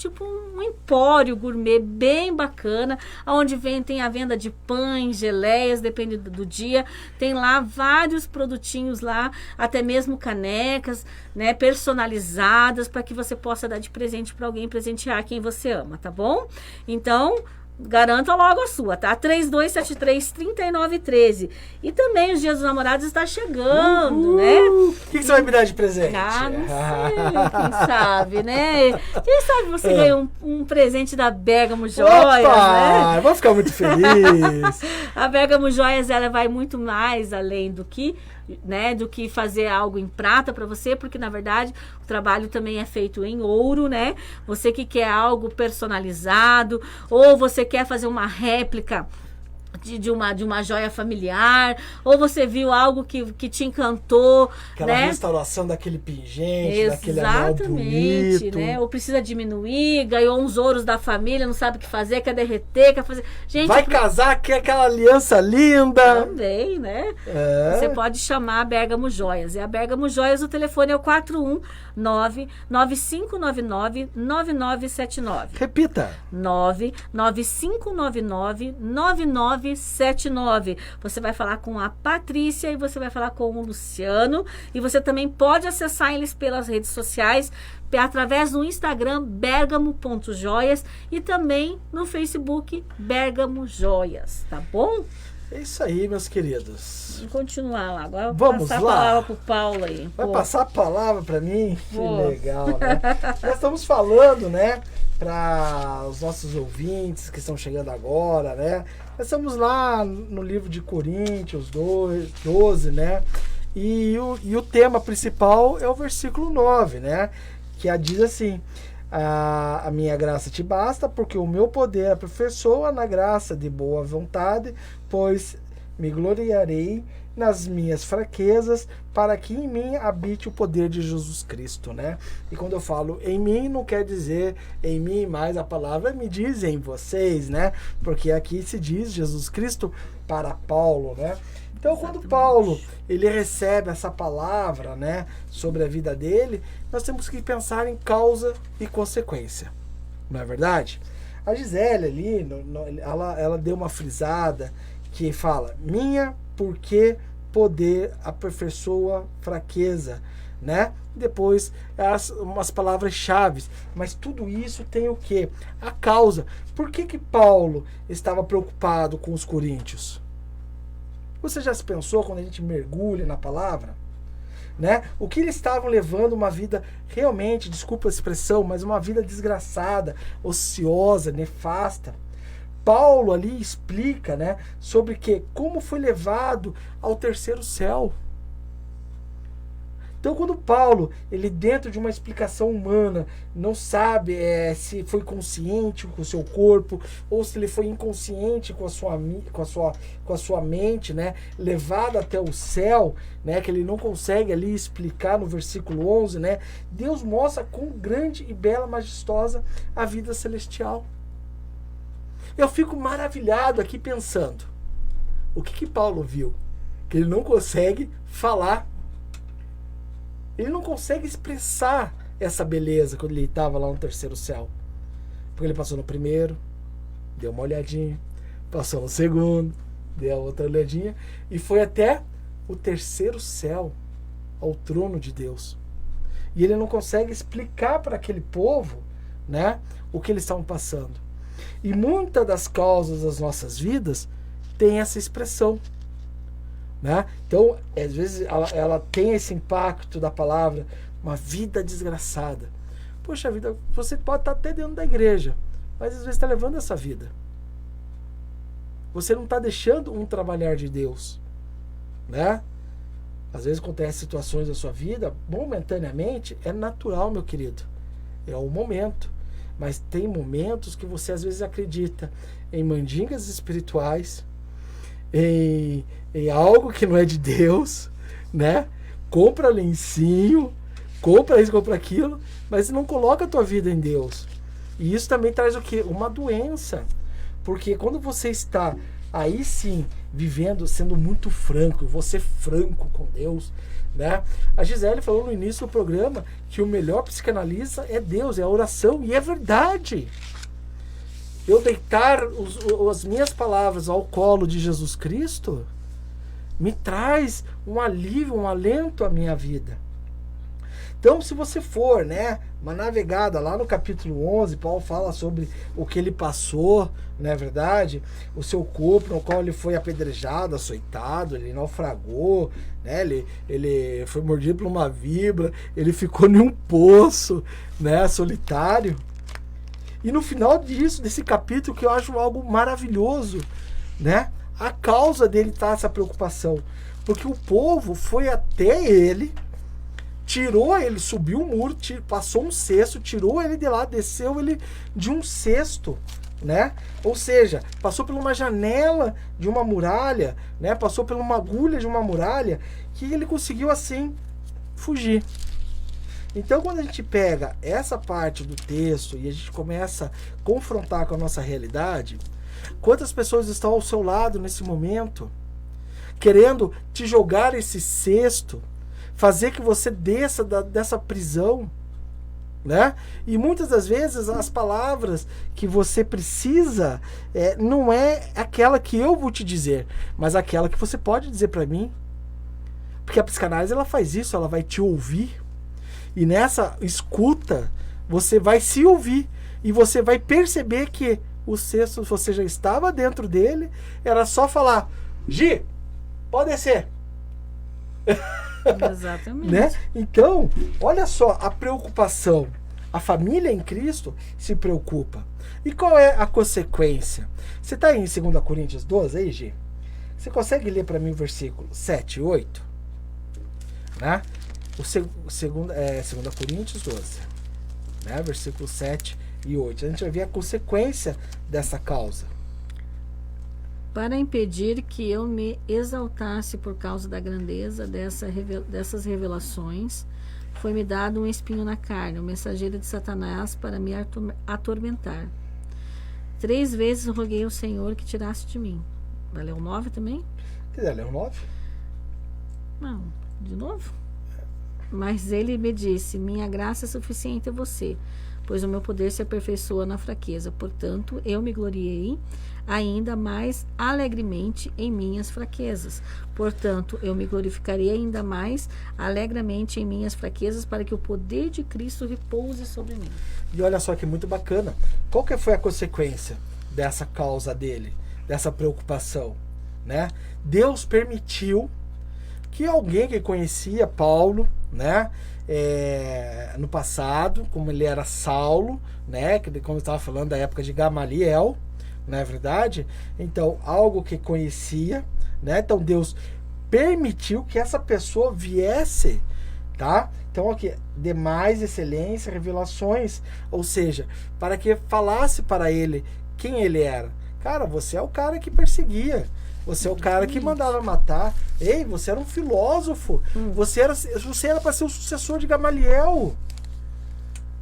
empório gourmet bem bacana, onde tem a venda de pães, geleias, dependendo do dia. Tem lá vários produtinhos lá, até mesmo canecas, né, personalizadas, para que você possa dar de presente para alguém, presentear quem você ama, tá bom? Então, garanta logo a sua, tá? 3273-3913. E também os Dias dos Namorados está chegando, né? O que você vai me dar de presente? Ah, não sei, quem sabe, né? Quem sabe você ganha um presente da Bergamo Joias, né? Eu vou ficar muito feliz. A Bergamo Joias, ela vai muito mais além do que, né, do que fazer algo em prata para você, porque na verdade o trabalho também é feito em ouro, né? Você que quer algo personalizado, ou você quer fazer uma réplica de uma joia familiar, ou você viu algo que te encantou, aquela né? restauração daquele pingente, daquele anel bonito, né? Ou precisa diminuir, ganhou uns ouros da família, não sabe o que fazer, quer derreter, quer fazer... Gente, vai casar, quer aquela aliança linda. Também, né? Você pode chamar a Bergamo Joias. E a Bergamo Joias, o telefone é o 419-9599-9979. Repita. 99599-9979. Você vai falar com a Patrícia e você vai falar com o Luciano. E você também pode acessar eles pelas redes sociais, através do Instagram bergamo.joias e também no Facebook Bergamo Joias, tá bom? É isso aí, meus queridos. Vamos continuar lá. Agora vamos passar lá. a palavra pro Paulo aí. Vai passar a palavra para mim? Que Pô. legal, né? Nós estamos falando, né, para os nossos ouvintes que estão chegando agora, né? Nós estamos lá no livro de Coríntios 12, né? E o tema principal é o versículo 9, né? Que diz assim: a minha graça te basta, porque o meu poder aperfeiçoa na graça de boa vontade, pois me gloriarei nas minhas fraquezas, para que em mim habite o poder de Jesus Cristo, né? E quando eu falo em mim, não quer dizer em mim, mas a palavra me diz em vocês, né? Porque aqui se diz Jesus Cristo para Paulo, né? Então, quando Paulo ele recebe essa palavra, né, sobre a vida dele, nós temos que pensar em causa e consequência, não é verdade? A Gisele ali, ela deu uma frisada que fala: minha, porque poder aperfeiçoa fraqueza, né? Depois umas palavras-chave, mas tudo isso tem o quê? A causa. Por que Paulo estava preocupado com os coríntios? Você já se pensou quando a gente mergulha na palavra? Né? O que eles estavam levando uma vida realmente, desculpa a expressão, mas uma vida desgraçada, ociosa, nefasta. Paulo ali explica, né, sobre como foi levado ao terceiro céu. Então, quando Paulo, ele dentro de uma explicação humana, não sabe se foi consciente com o seu corpo, ou se ele foi inconsciente com a sua mente, né, levado até o céu, né, que ele não consegue ali explicar no versículo 11, né, Deus mostra quão grande e bela, majestosa a vida celestial. Eu fico maravilhado aqui pensando, o que Paulo viu? Que ele não consegue falar. Ele não consegue expressar essa beleza quando ele estava lá no terceiro céu. Porque ele passou no primeiro, deu uma olhadinha, passou no segundo, deu outra olhadinha, e foi até o terceiro céu, ao trono de Deus. E ele não consegue explicar para aquele povo, né, o que eles estavam passando. E muitas das causas das nossas vidas tem essa expressão, né? Então, às vezes ela tem esse impacto da palavra, uma vida desgraçada. Poxa vida, você pode estar até dentro da igreja, mas às vezes está levando essa vida. Você não está deixando um trabalhar de Deus, né? Às vezes acontecem situações da sua vida, momentaneamente, é natural, meu querido. É o momento. Mas tem momentos que você às vezes acredita em mandingas espirituais, em algo que não é de Deus, né? Compra lencinho, compra isso, compra aquilo, mas não coloca a tua vida em Deus. E isso também traz o quê? Uma doença. Porque quando você está aí sim vivendo, sendo muito franco, você franco com Deus, né? A Gisele falou no início do programa que o melhor psicanalista é Deus, é a oração, e é verdade. Eu deitar as minhas palavras ao colo de Jesus Cristo me traz um alívio, um alento à minha vida. Então, se você for, né, uma navegada lá no capítulo 11, Paulo fala sobre o que ele passou, não é verdade? O seu corpo no qual ele foi apedrejado, açoitado, ele naufragou, né? Ele foi mordido por uma víbora, ele ficou em um poço, né, solitário. E no final desse capítulo, que eu acho algo maravilhoso, né? A causa dele tá essa preocupação. Porque o povo foi até ele, tirou ele, subiu o muro, passou um cesto, tirou ele de lá, desceu ele de um cesto, né? Ou seja, passou por uma janela de uma muralha, né? Passou por uma agulha de uma muralha, que ele conseguiu assim fugir. Então, quando a gente pega essa parte do texto e a gente começa a confrontar com a nossa realidade, quantas pessoas estão ao seu lado nesse momento, querendo te jogar esse cesto, fazer que você desça dessa prisão, né? E muitas das vezes as palavras que você precisa não é aquela que eu vou te dizer, mas aquela que você pode dizer para mim. Porque a psicanálise, ela faz isso, ela vai te ouvir. E nessa escuta, você vai se ouvir. E você vai perceber que o cesto, você já estava dentro dele, era só falar: Gi, pode descer. Exatamente. Né? Então, olha só a preocupação. A família em Cristo se preocupa. E qual é a consequência? Você está em 2 Coríntios 12 aí, Gi? Você consegue ler para mim o versículo 7 e 8? Né? O 2 Coríntios 12, né? Versículo 7 e 8. A gente vai ver a consequência dessa causa. Para impedir que eu me exaltasse por causa da grandeza dessas revelações, foi-me dado um espinho na carne, um mensageiro de Satanás para me atormentar. 3 vezes roguei ao Senhor que tirasse de mim. Vai ler o 9 também? Quiser ler o 9? Não, de novo? Mas ele me disse: minha graça é suficiente a você, pois o meu poder se aperfeiçoa na fraqueza. Portanto, eu me gloriei ainda mais alegremente em minhas fraquezas. Portanto, eu me glorificarei ainda mais alegremente em minhas fraquezas, para que o poder de Cristo repouse sobre mim. E olha só que muito bacana. Qual que foi a consequência dessa causa dele, dessa preocupação, né? Deus permitiu que alguém que conhecia Paulo, né, no passado, como ele era Saulo, né, que como eu estava falando da época de Gamaliel, não é verdade? Então, algo que conhecia, né? Então Deus permitiu que essa pessoa viesse, tá? Então aqui, demais excelência, revelações, ou seja, para que falasse para ele quem ele era. Cara, você é o cara que perseguia. Você é o cara que mandava matar. Ei, você era um filósofo. Você era para ser o sucessor de Gamaliel.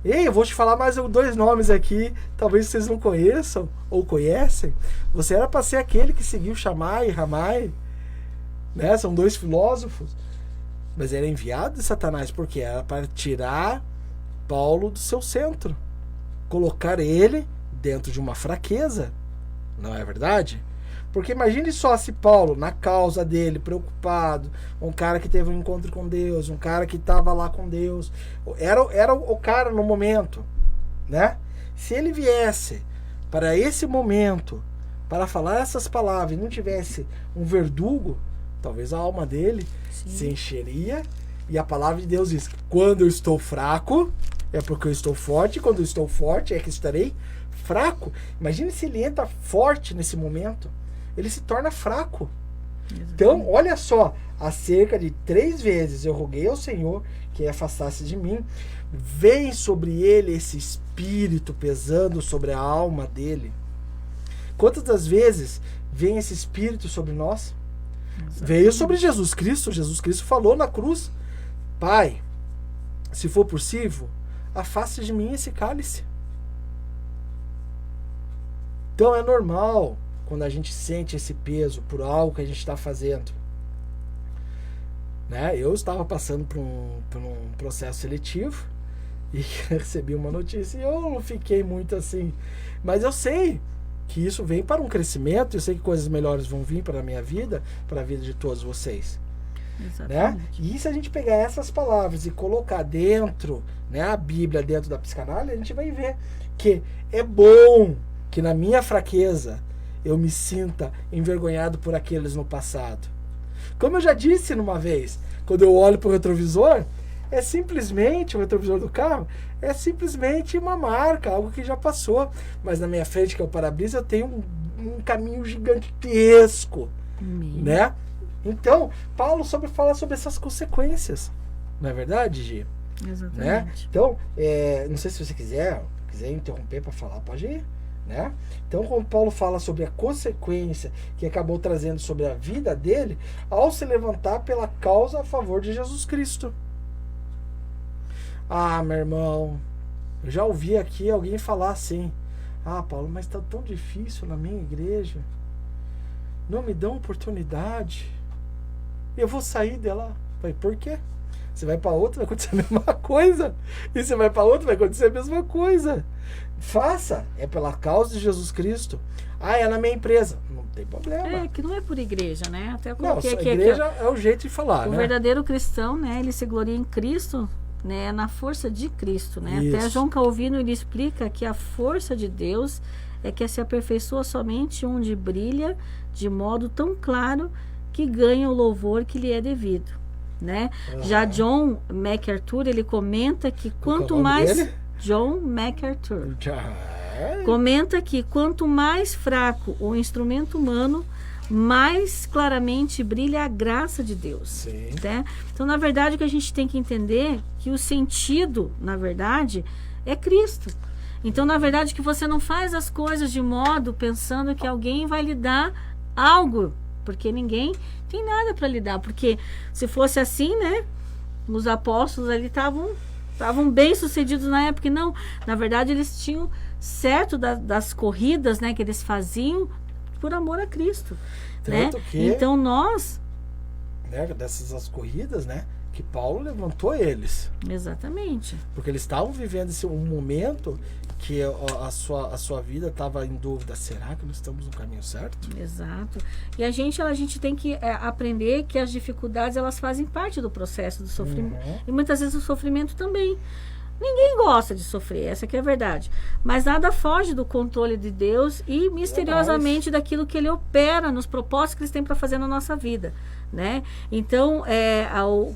Ei, eu vou te falar mais 2 nomes aqui. Talvez vocês não conheçam ou conhecem. Você era para ser aquele que seguiu Shammai e Ramai. Né? São 2 filósofos. Mas era enviado de Satanás. Porque era para tirar Paulo do seu centro. Colocar ele dentro de uma fraqueza. Não é verdade? Porque imagine só se Paulo, na causa dele, preocupado, um cara que teve um encontro com Deus, um cara que estava lá com Deus, era o cara no momento, né? Se ele viesse para esse momento, para falar essas palavras e não tivesse um verdugo, talvez a alma dele se encheria, e a palavra de Deus diz: quando eu estou fraco, é porque eu estou forte, e quando eu estou forte é que estarei fraco. Imagine se ele entra forte nesse momento, ele se torna fraco. Então, olha só, há cerca de 3 vezes eu roguei ao Senhor que afastasse de mim. Vem sobre ele esse espírito pesando sobre a alma dele. Quantas das vezes vem esse espírito sobre nós? Veio sobre Jesus Cristo. Jesus Cristo falou na cruz: Pai, se for possível, afaste de mim esse cálice. Então é normal quando a gente sente esse peso por algo que a gente está fazendo. Né? Eu estava passando por um processo seletivo e recebi uma notícia e eu não fiquei muito assim. Mas eu sei que isso vem para um crescimento, eu sei que coisas melhores vão vir para a minha vida, para a vida de todos vocês. Né? E se a gente pegar essas palavras e colocar dentro, né, a Bíblia dentro da psicanálise, a gente vai ver que é bom que na minha fraqueza eu me sinta envergonhado por aqueles no passado. Como eu já disse numa vez, quando eu olho para o retrovisor, é simplesmente, o retrovisor do carro, é simplesmente uma marca, algo que já passou. Mas na minha frente, que é o para-brisa, eu tenho um caminho gigantesco. Né? Então, Paulo fala sobre essas consequências. Não é verdade, Gi? Exatamente. Né? Então, não sei se você quiser interromper para falar, pode ir. Né? Então, quando Paulo fala sobre a consequência que acabou trazendo sobre a vida dele, ao se levantar pela causa a favor de Jesus Cristo. Ah, meu irmão, eu já ouvi aqui alguém falar assim: ah, Paulo, mas está tão difícil na minha igreja, não me dão oportunidade, eu vou sair dela. Falei, por quê? Você vai para outra, vai acontecer a mesma coisa, e você vai para outra, vai acontecer a mesma coisa. Faça, é pela causa de Jesus Cristo. Ah, é na minha empresa, não tem problema. É, que não é por igreja, né? Até Não, coloquei a aqui. igreja é o jeito de falar, O né? verdadeiro cristão, né? Ele se gloria em Cristo, né? Na força de Cristo, né? Isso. Até João Calvino, ele explica que a força de Deus é que se aperfeiçoa somente onde brilha de modo tão claro que ganha o louvor que lhe é devido, né? Já John MacArthur, ele comenta que quanto mais... dele? John MacArthur comenta que quanto mais fraco o instrumento humano, mais claramente brilha a graça de Deus. Sim. Né? Então, na verdade, o que a gente tem que entender é que o sentido, na verdade, é Cristo. Então, na verdade, que você não faz as coisas de modo pensando que alguém vai lhe dar algo, porque ninguém tem nada para lhe dar. Porque se fosse assim, né, os apóstolos ali estavam bem sucedidos na época. E não, na verdade, eles tinham certo das corridas, né, que eles faziam por amor a Cristo. Tanto né? que, então nós... né, dessas as corridas, né, que Paulo levantou eles. Exatamente. Porque eles estavam vivendo um momento que a sua vida estava em dúvida. Será que nós estamos no caminho certo? Exato. E a gente tem que aprender que as dificuldades, elas fazem parte do processo do sofrimento. E muitas vezes o sofrimento também. Ninguém gosta de sofrer, essa que é a verdade. Mas nada foge do controle de Deus e misteriosamente daquilo que Ele opera nos propósitos que Ele tem para fazer na nossa vida, né? Então,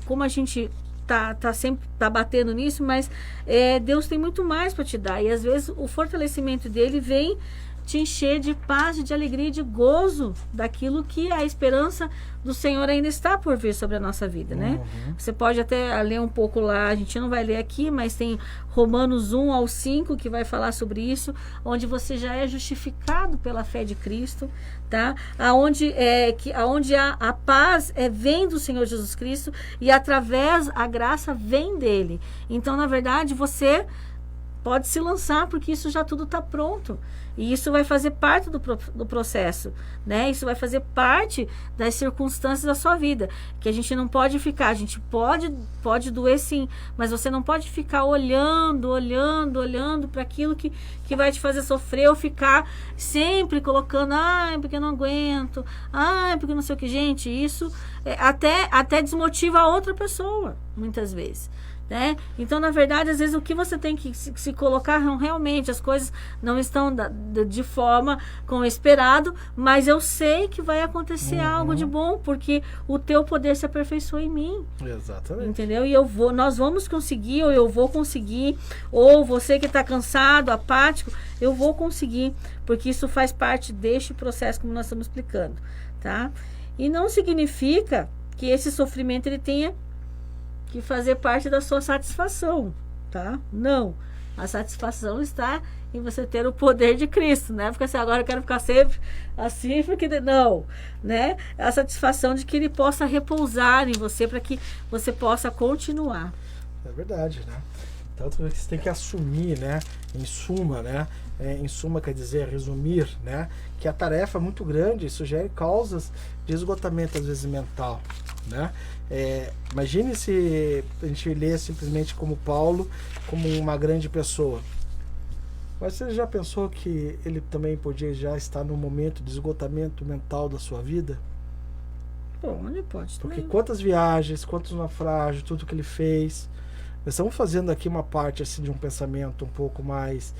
como a gente sempre batendo nisso, mas Deus tem muito mais para te dar. E às vezes o fortalecimento dele vem te encher de paz, de alegria e de gozo daquilo que a esperança do Senhor ainda está por vir sobre a nossa vida, né? Você pode até ler um pouco lá, a gente não vai ler aqui, mas tem Romanos 1-5 que vai falar sobre isso, onde você já é justificado pela fé de Cristo, tá? Aonde a paz vem do Senhor Jesus Cristo e através a graça vem dele. Então, na verdade, você pode se lançar, porque isso já tudo está pronto. E isso vai fazer parte do processo, né? Isso vai fazer parte das circunstâncias da sua vida. Que a gente não pode ficar, a gente pode doer sim, mas você não pode ficar olhando para aquilo que vai te fazer sofrer, ou ficar sempre colocando, porque eu não aguento, porque não sei o que. Gente, isso até desmotiva a outra pessoa, muitas vezes. né? Então, na verdade, às vezes o que você tem que se colocar realmente, as coisas não estão de forma como esperado, mas eu sei que vai acontecer algo de bom, porque o teu poder se aperfeiçoa em mim. Exatamente. Entendeu? E nós vamos conseguir, ou eu vou conseguir, ou você que está cansado, apático, eu vou conseguir, porque isso faz parte deste processo, como nós estamos explicando, tá? E não significa que esse sofrimento ele tenha que fazer parte da sua satisfação, tá? Não. A satisfação está em você ter o poder de Cristo, né? Porque assim, agora eu quero ficar sempre assim, porque não, né? A satisfação de que ele possa repousar em você para que você possa continuar. É verdade, né? Tanto que você tem que assumir, né? Em suma, né? Em suma quer dizer resumir, né? Que a tarefa é muito grande, sugere causas de esgotamento, às vezes, mental, né? Imagine se a gente lê simplesmente como Paulo, como uma grande pessoa. Mas você já pensou que ele também podia já estar num momento de esgotamento mental da sua vida? Bom, ele pode Porque também. quantas viagens, quantos naufrágios, tudo que ele fez. Nós estamos fazendo aqui uma parte assim, de um pensamento um pouco mais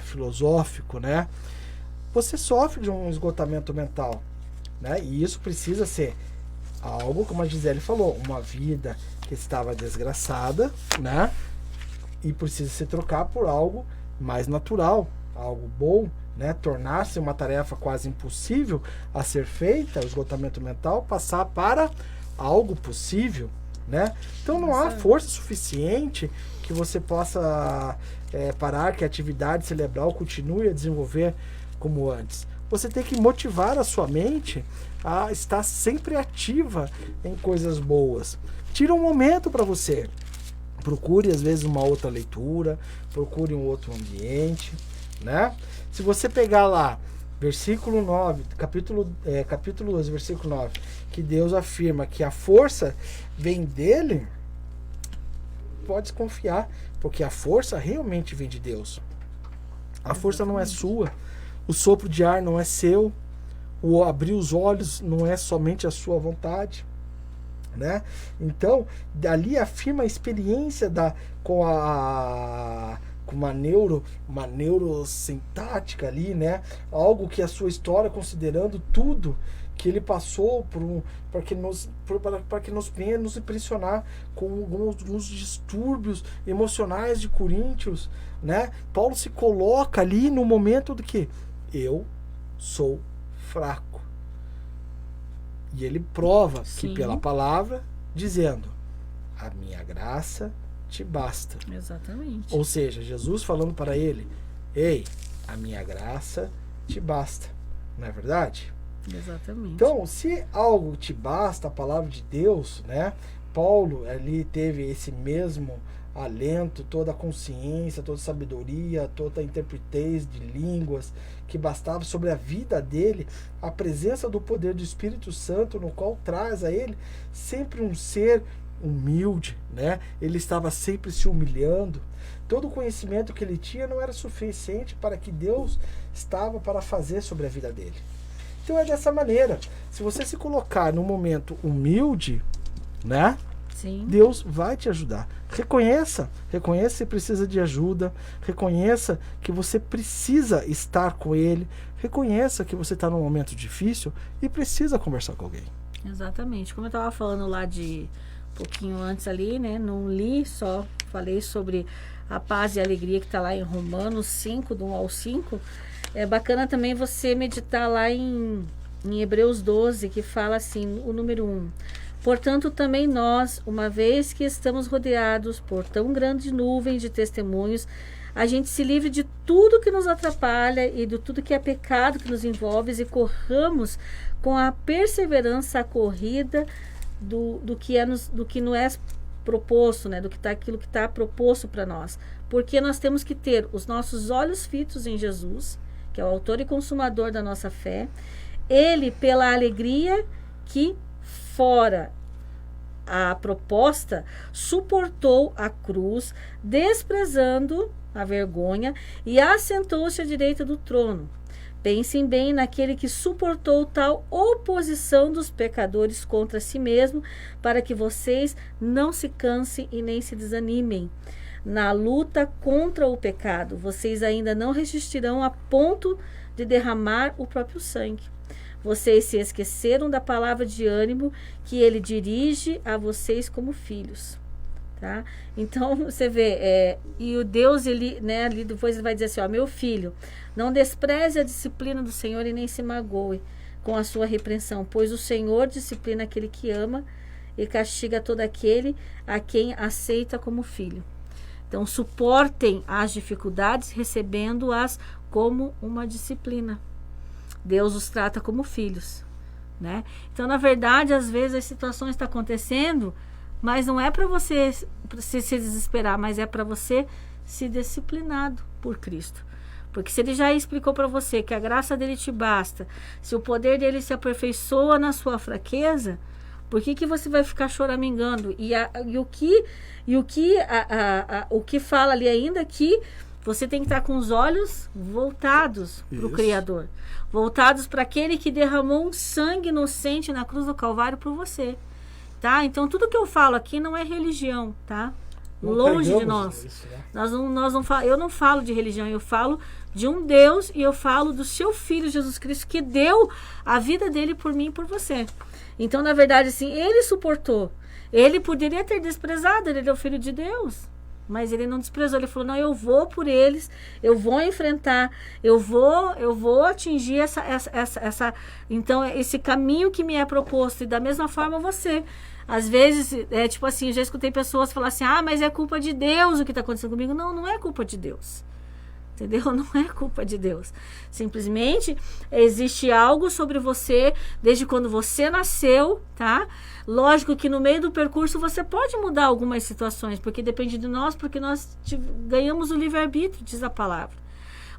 filosófico, né? Você sofre de um esgotamento mental, né? E isso precisa ser algo, como a Gisele falou, uma vida que estava desgraçada, né? E precisa se trocar por algo mais natural, algo bom, né? Tornar-se uma tarefa quase impossível a ser feita, o esgotamento mental, passar para algo possível, né? Então não há força suficiente que você possa parar que a atividade cerebral continue a desenvolver como antes. Você tem que motivar a sua mente a estar sempre ativa em coisas boas. Tira um momento para você. Procure às vezes uma outra leitura, procure um outro ambiente, né? Se você pegar lá versículo 9, capítulo 2, versículo 9, que Deus afirma que a força vem dele, pode desconfiar, porque a força realmente vem de Deus. A força não é sua, o sopro de ar não é seu, o abrir os olhos não é somente a sua vontade, né? Então, dali afirma a experiência com uma neurosintática ali, né? Algo que a sua história, considerando tudo que ele passou para que nos venha nos impressionar com alguns distúrbios emocionais de Coríntios, né? Paulo se coloca ali no momento do que eu sou fraco. E ele prova que pela palavra, dizendo, a minha graça te basta. Exatamente. Ou seja, Jesus falando para ele, ei, a minha graça te basta. Não é verdade? Exatamente. Então, se algo te basta, a palavra de Deus, né? Paulo ali teve esse mesmo alento, toda a consciência, toda a sabedoria, toda a interpretez de línguas que bastava sobre a vida dele, a presença do poder do Espírito Santo, no qual traz a ele sempre um ser humilde, né? Ele estava sempre se humilhando. Todo o conhecimento que ele tinha não era suficiente para que Deus estava para fazer sobre a vida dele. Então é dessa maneira. Se você se colocar num momento humilde, né? Sim. Deus vai te ajudar. Reconheça que você precisa de ajuda. Reconheça que você precisa estar com Ele. Reconheça que você está num momento difícil e precisa conversar com alguém. Exatamente. Como eu estava falando lá de um pouquinho antes ali, né? Não li, só falei sobre a paz e a alegria que está lá em Romanos 5, do 1 ao 5. É bacana também você meditar lá em Hebreus 12, que fala assim, o número 1. Portanto, também nós, uma vez que estamos rodeados por tão grande nuvem de testemunhos, a gente se livre de tudo que nos atrapalha e de tudo que é pecado que nos envolve e corramos com a perseverança a corrida do que não é proposto, né? Aquilo que está proposto para nós. Porque nós temos que ter os nossos olhos fitos em Jesus, que é o autor e consumador da nossa fé. Ele, pela alegria que fora a proposta, suportou a cruz, desprezando a vergonha, e assentou-se à direita do trono. Pensem bem naquele que suportou tal oposição dos pecadores contra si mesmo, para que vocês não se cansem e nem se desanimem. Na luta contra o pecado, vocês ainda não resistirão a ponto de derramar o próprio sangue. Vocês se esqueceram da palavra de ânimo que ele dirige a vocês como filhos. Tá? Então, você vê, e o Deus, ele, né, ali depois ele vai dizer assim, ó, meu filho, não despreze a disciplina do Senhor e nem se magoe com a sua repreensão, pois o Senhor disciplina aquele que ama e castiga todo aquele a quem aceita como filho. Então, suportem as dificuldades, recebendo-as como uma disciplina. Deus os trata como filhos, né? Então, na verdade, às vezes as situações estão acontecendo, mas não é para você se desesperar, mas é para você se disciplinado por Cristo. Porque se ele já explicou para você que a graça dele te basta, se o poder dele se aperfeiçoa na sua fraqueza, por que você vai ficar choramingando? O que fala ali ainda que você tem que estar com os olhos voltados para o Criador. Voltados para aquele que derramou um sangue inocente na cruz do Calvário por você. Tá? Então, tudo que eu falo aqui não é religião, tá? Não longe de nós. Isso, né? Eu não falo de religião, eu falo de um Deus e eu falo do seu Filho Jesus Cristo que deu a vida dele por mim e por você. Então, na verdade, assim, ele suportou. Ele poderia ter desprezado, ele é o Filho de Deus. Mas ele não desprezou, ele falou, não, eu vou por eles, eu vou enfrentar, eu vou atingir então, esse caminho que me é proposto. E da mesma forma você. Às vezes, tipo assim, eu já escutei pessoas falar assim, mas é culpa de Deus o que está acontecendo comigo. Não, não é culpa de Deus. Entendeu? Não é culpa de Deus. Simplesmente existe algo sobre você desde quando você nasceu, tá? Lógico que no meio do percurso você pode mudar algumas situações, porque depende de nós, porque nós ganhamos o livre-arbítrio, diz a palavra.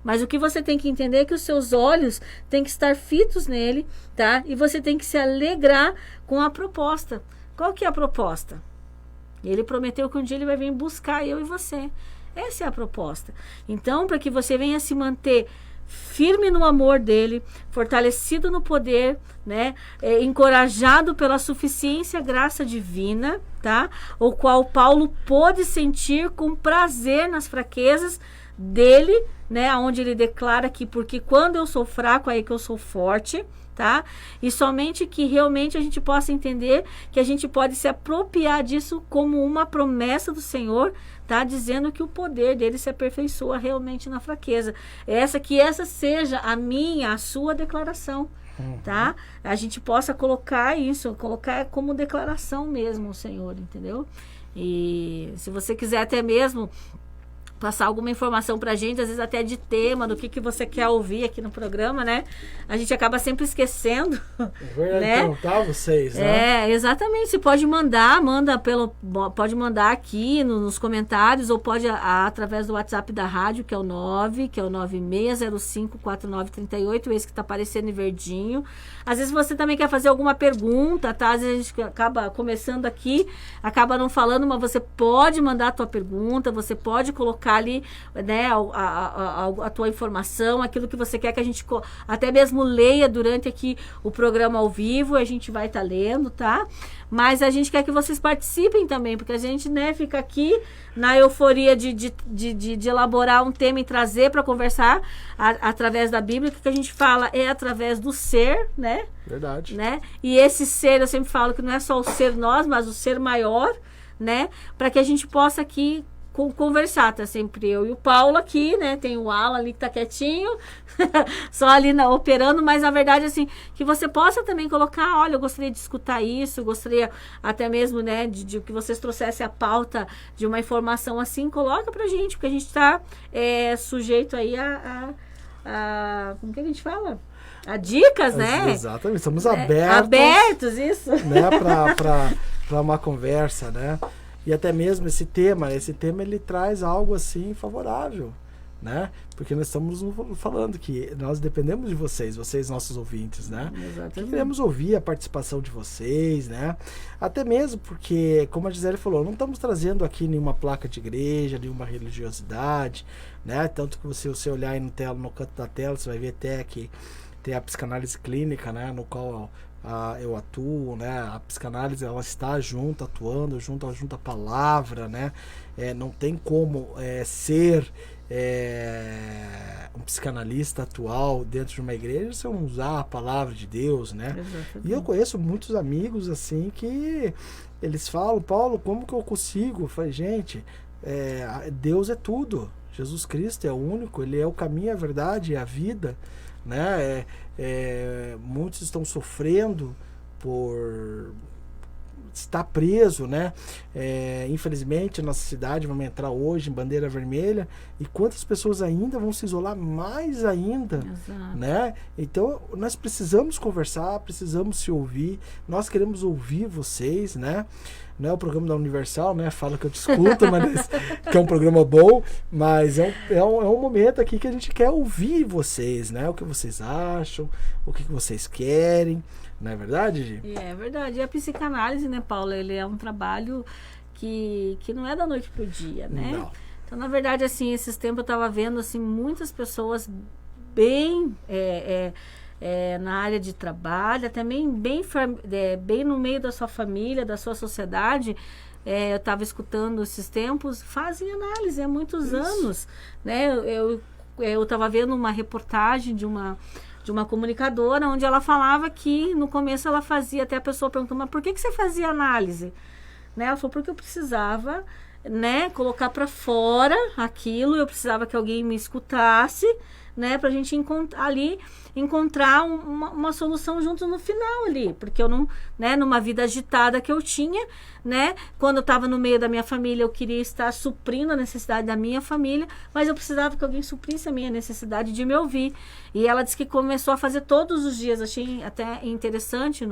Mas o que você tem que entender é que os seus olhos têm que estar fitos nele, tá? E você tem que se alegrar com a proposta. Qual que é a proposta? Ele prometeu que um dia ele vai vir buscar eu e você. Essa é a proposta. Então, para que você venha se manter firme no amor dele, fortalecido no poder, né? Encorajado pela suficiência graça divina, tá? O qual Paulo pôde sentir com prazer nas fraquezas dele, né? Onde ele declara que porque quando eu sou fraco, aí que eu sou forte, tá? E somente que realmente a gente possa entender que a gente pode se apropriar disso como uma promessa do Senhor, tá? Dizendo que o poder dele se aperfeiçoa realmente na fraqueza. Essa seja a sua declaração, tá? A gente possa colocar isso, colocar como declaração mesmo o Senhor, entendeu? E se você quiser até mesmo passar alguma informação pra gente, às vezes até de tema, do que você quer ouvir aqui no programa, né? A gente acaba sempre esquecendo. É verdade, né? perguntar vocês, né? Exatamente. Você pode pode mandar aqui nos comentários, ou pode através do WhatsApp da rádio, que é o 96054938, esse que tá aparecendo em verdinho. Às vezes você também quer fazer alguma pergunta, tá? Às vezes a gente acaba começando aqui, acaba não falando, mas você pode mandar a tua pergunta, você pode colocar ali, né, a tua informação, aquilo que você quer que a gente até mesmo leia durante aqui o programa ao vivo, a gente vai estar lendo, tá? Mas a gente quer que vocês participem também, porque a gente, né, fica aqui na euforia de elaborar um tema e trazer para conversar através da Bíblia. O que a gente fala é através do ser, né? Verdade. Né? E esse ser, eu sempre falo que não é só o ser nós, mas o ser maior, né? Para que a gente possa aqui conversar, tá sempre eu e o Paulo aqui, né? Tem o Alan ali que tá quietinho, só ali operando, mas na verdade, assim, que você possa também colocar, olha, eu gostaria de escutar isso, gostaria até mesmo, né, de que vocês trouxessem a pauta de uma informação assim, coloca pra gente, porque a gente tá sujeito aí como que a gente fala? A dicas, né? Exatamente, estamos abertos, isso. Né, para uma conversa, né? E até mesmo esse tema ele traz algo assim favorável, né? Porque nós estamos falando que nós dependemos de vocês, nossos ouvintes, né? Exatamente. Queremos ouvir a participação de vocês, né? Até mesmo porque, como a Gisele falou, não estamos trazendo aqui nenhuma placa de igreja, nenhuma religiosidade, né? Tanto que você olhar aí no canto da tela, você vai ver até que tem a psicanálise clínica, né? No qual eu atuo, né? A psicanálise, ela está atuando junto à palavra, né? Não tem como ser um psicanalista atual dentro de uma igreja se eu não usar a palavra de Deus, né? Exatamente. E eu conheço muitos amigos assim que eles falam, Paulo, como que eu consigo? Eu falei, gente, Deus é tudo, Jesus Cristo é o único, Ele é o caminho, a verdade e a vida, né? Muitos estão sofrendo por estar preso, né? Infelizmente a nossa cidade, vamos entrar hoje em bandeira vermelha, e quantas pessoas ainda vão se isolar mais ainda. Exato. Né? Então nós precisamos conversar, precisamos se ouvir, nós queremos ouvir vocês, né? Não é o programa da Universal, né? Fala que eu te escuto, mas que é um programa bom, mas é um momento aqui que a gente quer ouvir vocês, né? O que vocês acham, o que vocês querem, não é verdade, Gi? É verdade. E a psicanálise, né, Paula, ele é um trabalho que não é da noite pro dia, né? Não. Então, na verdade, assim, esses tempos eu estava vendo, assim, muitas pessoas bem na área de trabalho, também bem no meio da sua família, da sua sociedade. Eu estava escutando esses tempos, fazem análise há muitos anos, né? Eu estava vendo uma reportagem de uma comunicadora, onde ela falava que no começo ela fazia, até a pessoa perguntou, mas por que você fazia análise? Né? Ela falou, porque eu precisava, né, colocar para fora aquilo, eu precisava que alguém me escutasse, né, pra gente encontrar uma solução junto no final ali, porque eu não, né, numa vida agitada que eu tinha, né, quando eu estava no meio da minha família, eu queria estar suprindo a necessidade da minha família, mas eu precisava que alguém suprisse a minha necessidade de me ouvir. E ela disse que começou a fazer todos os dias, achei até interessante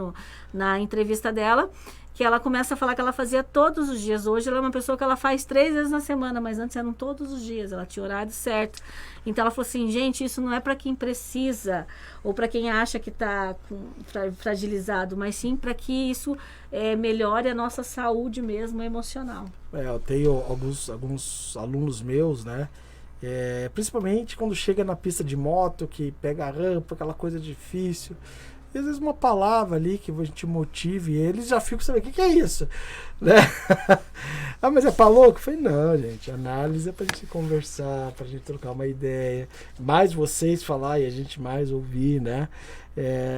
na entrevista dela, que ela começa a falar que ela fazia todos os dias. Hoje ela é uma pessoa que ela faz 3 vezes na semana, mas antes eram todos os dias, ela tinha horário certo. Então ela falou assim, gente, isso não é para quem precisa, ou para quem acha que está fragilizado, mas sim para que isso melhore a nossa saúde mesmo emocional. Eu tenho alguns alunos meus, né? Principalmente quando chega na pista de moto, que pega a rampa, aquela coisa difícil. E às vezes uma palavra ali que a gente motive eles, já ficam sabendo, o que é isso? Né? Mas é pra louco? Eu falei, não, gente, análise é pra gente conversar, pra gente trocar uma ideia, mais vocês falar e a gente mais ouvir, né?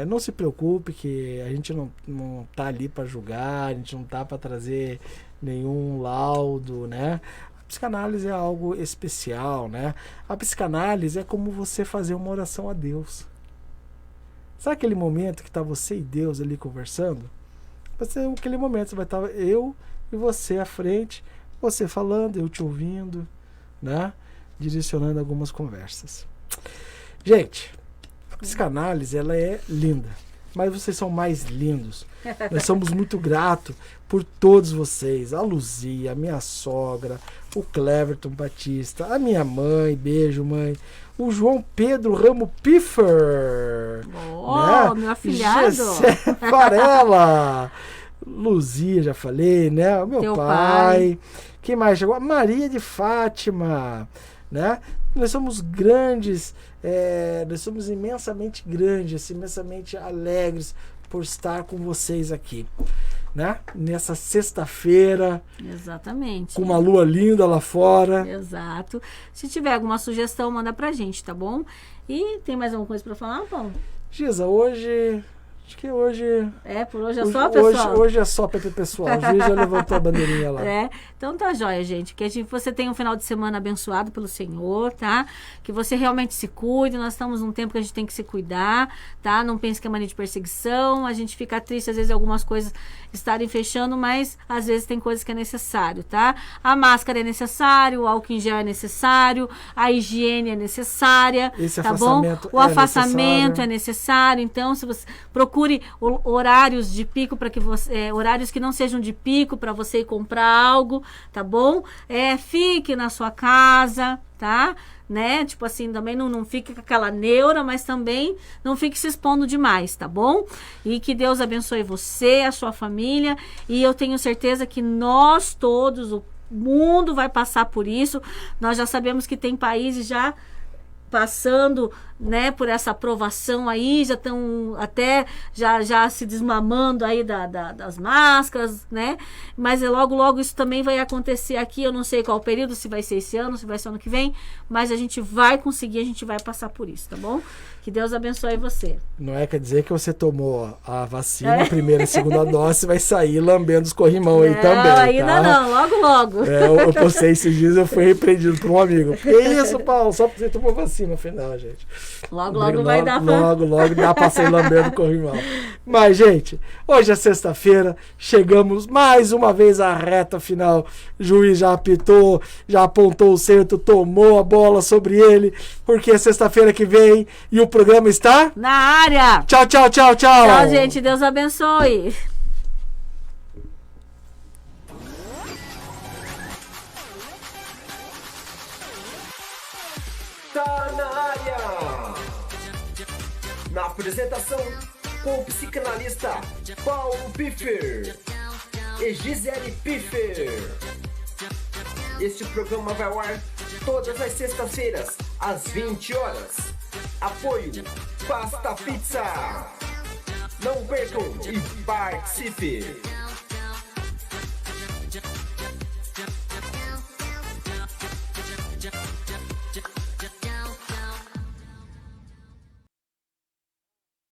Não se preocupe que a gente não tá ali pra julgar, a gente não tá pra trazer nenhum laudo, né? A psicanálise é algo especial, né? A psicanálise é como você fazer uma oração a Deus. Sabe aquele momento que está você e Deus ali conversando? Vai ser aquele momento, você vai estar eu e você à frente, você falando, eu te ouvindo, né? Direcionando algumas conversas. Gente, a psicanálise, ela é linda, mas vocês são mais lindos. Nós somos muito gratos por todos vocês. A Luzia, a minha sogra, o Cleverton Batista, a minha mãe, beijo mãe, o João Pedro Ramo Piffer, né? Meu afilhado, Gessé Varela, Luzia, já falei, né? O meu Teu pai. Quem mais chegou? Maria de Fátima, né? Nós somos grandes, nós somos imensamente grandes, imensamente alegres por estar com vocês aqui, né? Nessa sexta-feira. Exatamente. Com uma lua linda lá fora. Exato. Se tiver alguma sugestão, manda pra gente, tá bom? E tem mais alguma coisa pra falar, Paulo? Giza, hoje... Acho que hoje... Por hoje é só, pessoal? Hoje é só PP pessoal. O juiz já levantou a bandeirinha lá. Então tá jóia, gente. Que você tenha um final de semana abençoado pelo Senhor, tá? Que você realmente se cuide. Nós estamos num tempo que a gente tem que se cuidar, tá? Não pense que é mania de perseguição. A gente fica triste, às vezes, algumas coisas estarem fechando, mas às vezes tem coisas que é necessário, tá? A máscara é necessário, o álcool em gel é necessário, a higiene é necessária, tá bom? O afastamento é necessário. Então, se você procure horários de pico para que você, horários que não sejam de pico para você ir comprar algo, tá bom? Fique na sua casa, tá? Né? Tipo assim, também não fique com aquela neura, mas também não fique se expondo demais, tá bom? E que Deus abençoe você, a sua família, e eu tenho certeza que nós todos, o mundo vai passar por isso. Nós já sabemos que tem países já passando, né, por essa aprovação aí, já estão até já se desmamando aí das máscaras, né, mas logo isso também vai acontecer aqui. Eu não sei qual período, se vai ser esse ano, se vai ser ano que vem, mas a gente vai conseguir, a gente vai passar por isso, tá bom? Que Deus abençoe você. Não é, quer dizer que você tomou a vacina, a primeira e segunda dose, vai sair lambendo os corrimão aí também, ainda tá? não, logo. Eu postei esses dias, eu fui repreendido por um amigo. Que isso, Paulo? Só porque você tomou vacina. Eu falei, não, gente. Logo vai dar pra... Logo dá pra sair lambendo o corrimão. Mas, gente, hoje é sexta-feira, chegamos mais uma vez à reta final. O juiz já apitou, já apontou o centro, tomou a bola sobre ele, porque é sexta-feira que vem e o programa está na área. Tchau. Tchau, gente. Deus abençoe. Tá na área. Na apresentação, com o psicanalista Paulo Piffer e Gisele Piffer. Este programa vai ao ar todas as sextas-feiras, às 20 horas. Apoio Pasta Pizza. Não percam e participe.